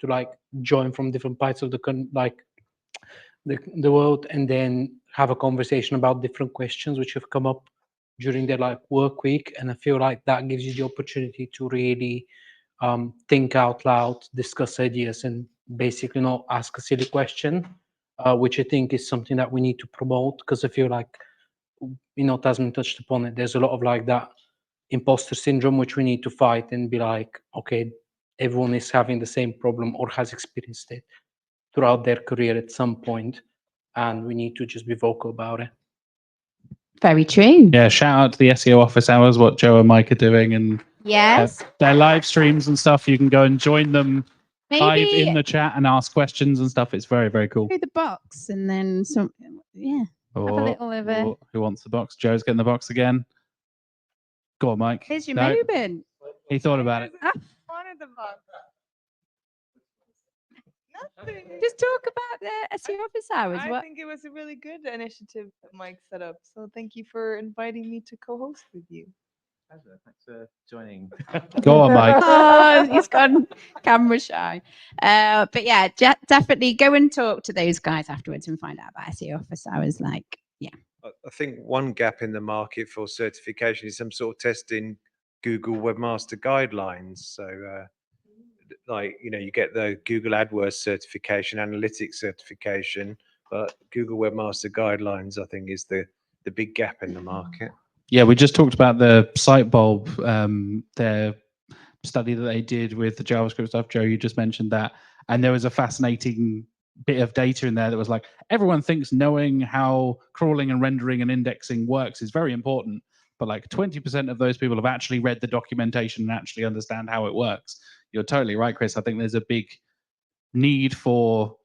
to like join from different parts of the world and then have a conversation about different questions which have come up during their like work week. And I feel like that gives you the opportunity to really think out loud, discuss ideas, and basically not ask a silly question, which I think is something that we need to promote, because I feel like, you know, Tazmin touched upon it. There's a lot of like that imposter syndrome, which we need to fight and be like, okay, everyone is having the same problem or has experienced it throughout their career at some point, and we need to just be vocal about it. Very true. Yeah, shout out to the SEO office hours, what Joe and Mike are doing, and yes, their live streams and stuff. You can go and join them live in the chat and ask questions and stuff. It's very, very cool. Through the box and then some. Yeah. Have a little of a. Who wants the box? Joe's getting the box again. Go on, Mike. Here's your moment. He thought about it. Wanted the box. Nothing. Just talk about the SEO office hours. I think it was a really good initiative that Mike set up. So thank you for inviting me to co-host with you. Pleasure. Thanks for joining. Go on, Mike. Oh, he's gone camera shy. But yeah, definitely go and talk to those guys afterwards and find out about SEO office hours. Like, yeah. I think one gap in the market for certification is some sort of testing Google Webmaster Guidelines. So, like, you know, you get the Google AdWords certification, analytics certification, but Google Webmaster Guidelines, I think, is the big gap in the market. Yeah, we just talked about the Sitebulb, their study that they did with the JavaScript stuff. Joe, you just mentioned that. And there was a fascinating bit of data in there that was like, everyone thinks knowing how crawling and rendering and indexing works is very important. But like 20% of those people have actually read the documentation and actually understand how it works. You're totally right, Chris. I think there's a big need for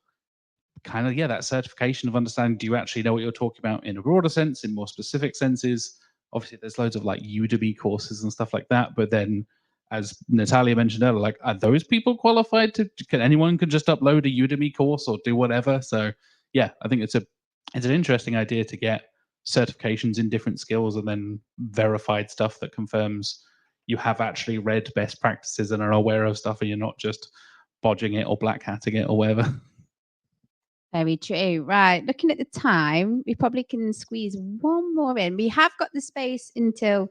kind of, that certification of understanding, do you actually know what you're talking about in a broader sense, in more specific senses? Obviously, there's loads of like Udemy courses and stuff like that. But then, as Natalia mentioned earlier, like, are those people qualified to, anyone can just upload a Udemy course or do whatever? So yeah, I think it's an interesting idea to get certifications in different skills and then verified stuff that confirms you have actually read best practices and are aware of stuff and you're not just bodging it or black hatting it or whatever. Very true. Right. Looking at the time, we probably can squeeze one more in. We have got the space until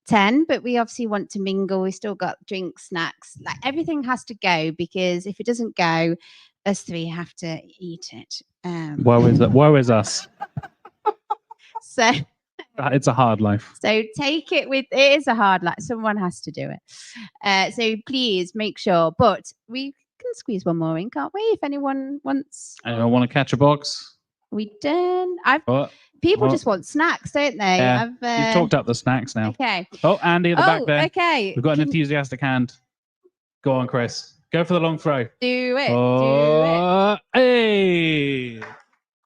10, but we obviously want to mingle. We still got drinks, snacks, like everything has to go, because if it doesn't go, us three have to eat it. Woe is us. So it's a hard life. So take it with, it is a hard life. Someone has to do it. So please make sure, but we can squeeze one more in, can't we? If anyone wants. Anyone want to catch a box? We done. People just want snacks, don't they? Yeah. You've talked up the snacks now. Okay. Oh, Andy at the back there. Okay. We've got an enthusiastic hand. Go on, Chris. Go for the long throw. Do it. Do it. Hey.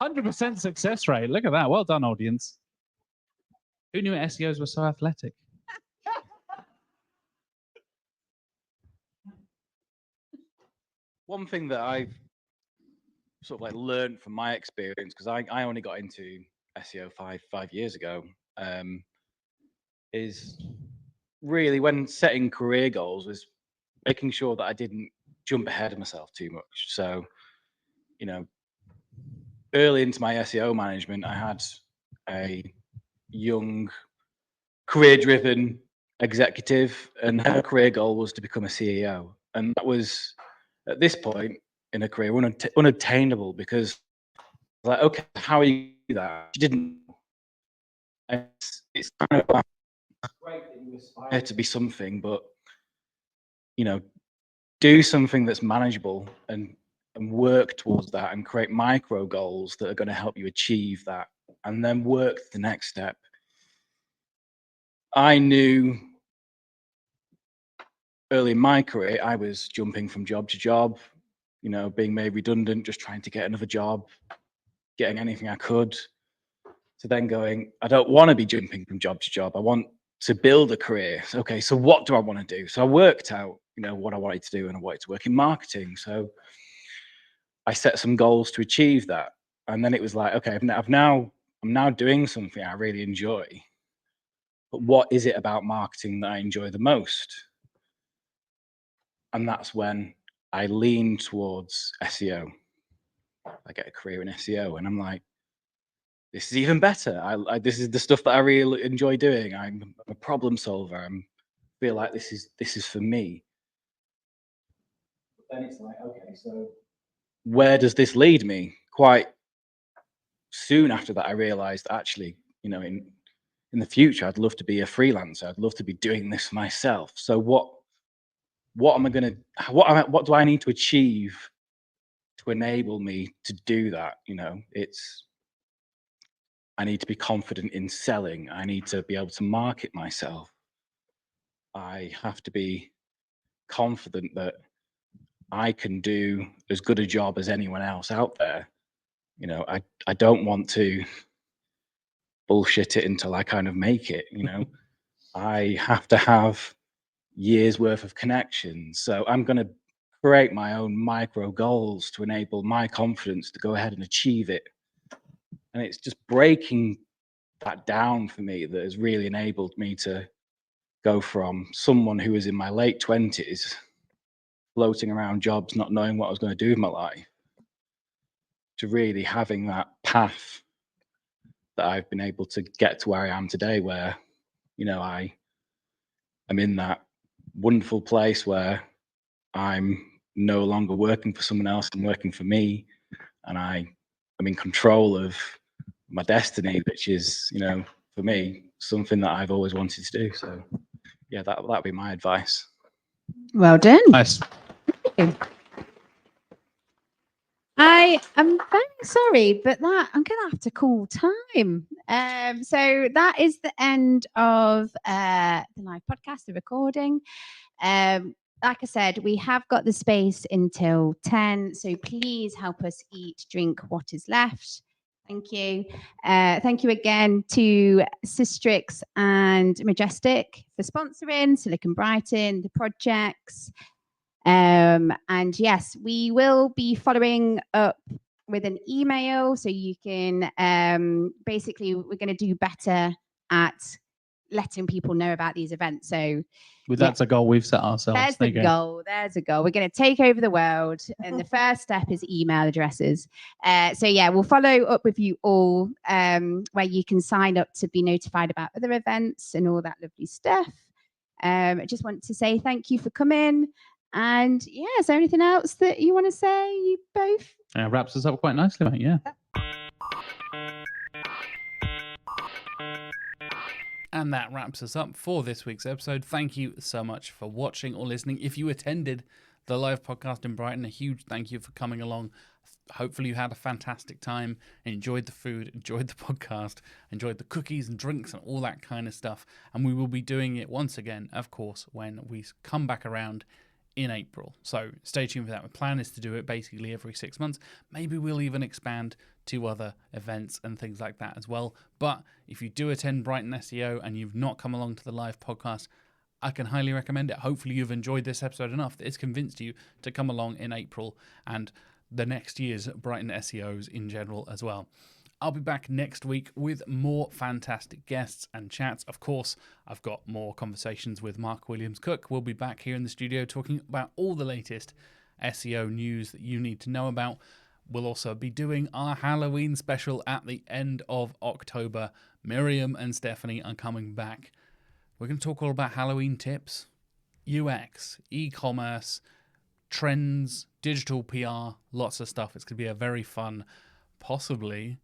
100% success rate. Look at that. Well done, audience. Who knew SEOs were so athletic? one thing that I've sort of like learned from my experience, because I only got into SEO five years ago, is really when setting career goals was making sure that I didn't jump ahead of myself too much. So, you know, early into my SEO management, I had a young, career-driven executive, and her career goal was to become a CEO. And that was, at this point in her career, unattainable, because like, okay, how are you do that? She didn't. It's kind of like, great that you aspire to be something, but you know, do something that's manageable and work towards that, and create micro goals that are going to help you achieve that, and then work the next step. I knew early in my career, I was jumping from job to job, you know, being made redundant, just trying to get another job, getting anything I could, to then going, I don't want to be jumping from job to job. I want to build a career. Okay, so what do I want to do? So I worked out, you know, what I wanted to do, and I wanted to work in marketing. So I set some goals to achieve that. And then it was like, okay, I'm now doing something I really enjoy. But what is it about marketing that I enjoy the most? And that's when I lean towards SEO. I get a career in SEO, and I'm like, this is even better. This is the stuff that I really enjoy doing. I'm a problem solver. I feel like this is for me. But then it's like, okay, so where does this lead me? Quite soon after that, I realized actually, you know, in the future, I'd love to be a freelancer. I'd love to be doing this myself. So what am I going to, what do I need to achieve to enable me to do that? You know, I need to be confident in selling. I need to be able to market myself. I have to be confident that I can do as good a job as anyone else out there. You know, I don't want to bullshit it until I kind of make it, you know. I have to have years worth of connections. So I'm going to create my own micro goals to enable my confidence to go ahead and achieve it. And it's just breaking that down for me that has really enabled me to go from someone who was in my late 20s, floating around jobs, not knowing what I was going to do with my life, to really having that path that I've been able to get to where I am today, where, you know, I am in that wonderful place where I'm no longer working for someone else, I'm working for me, and I'm in control of my destiny, which is, you know, for me, something that I've always wanted to do. So yeah, that'd be my advice. Well done. Nice. I am very sorry, but that I'm going to have to call time. So that is the end of the live podcast, the recording. Like I said, we have got the space until 10, so please help us eat, drink what is left. Thank you. Thank you again to SISTRIX and Majestic for sponsoring, Silicon Brighton, the projects. And yes, we will be following up with an email, so you can basically, we're going to do better at letting people know about these events. So that's a goal we've set ourselves. There's the goal. There's a goal. We're going to take over the world, and the first step is email addresses. So yeah, we'll follow up with you all, where you can sign up to be notified about other events and all that lovely stuff. I just want to say thank you for coming. And yeah, is there anything else that you want to say, you both? Wraps us up quite nicely, mate. Yeah. And that wraps us up for this week's episode. Thank you so much for watching or listening. If you attended the live podcast in Brighton, a huge thank you for coming along. Hopefully you had a fantastic time, enjoyed the food, enjoyed the podcast, enjoyed the cookies and drinks and all that kind of stuff. And we will be doing it once again, of course, when we come back around in April. So stay tuned for that. My plan is to do it basically every 6 months. Maybe we'll even expand to other events and things like that as well. But if you do attend Brighton SEO and you've not come along to the live podcast, I can highly recommend it. Hopefully you've enjoyed this episode enough that it's convinced you to come along in April and the next year's Brighton SEOs in general as well. I'll be back next week with more fantastic guests and chats. Of course, I've got more conversations with Mark Williams-Cook. We'll be back here in the studio talking about all the latest SEO news that you need to know about. We'll also be doing our Halloween special at the end of October. Miriam and Stephanie are coming back. We're going to talk all about Halloween tips, UX, e-commerce, trends, digital PR, lots of stuff. It's going to be a very fun, possibly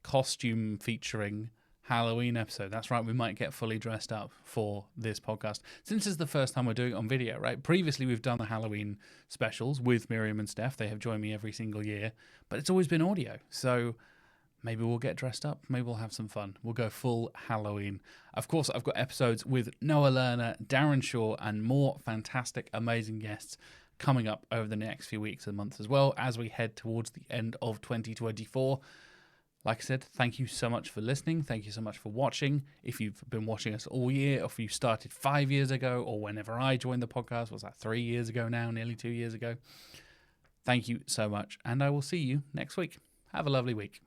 costume featuring Halloween episode. That's right, we might get fully dressed up for this podcast. Since it's the first time we're doing it on video, right? Previously, we've done the Halloween specials with Miriam and Steph. They have joined me every single year, but it's always been audio. So maybe we'll get dressed up. Maybe we'll have some fun. We'll go full Halloween. Of course, I've got episodes with Noah Lerner, Darren Shaw, and more fantastic, amazing guests coming up over the next few weeks and months as well as we head towards the end of 2024. Like I said, thank you so much for listening. Thank you so much for watching. If you've been watching us all year, or if you started 5 years ago, or whenever I joined the podcast, was that 3 years ago now, nearly 2 years ago? Thank you so much, and I will see you next week. Have a lovely week.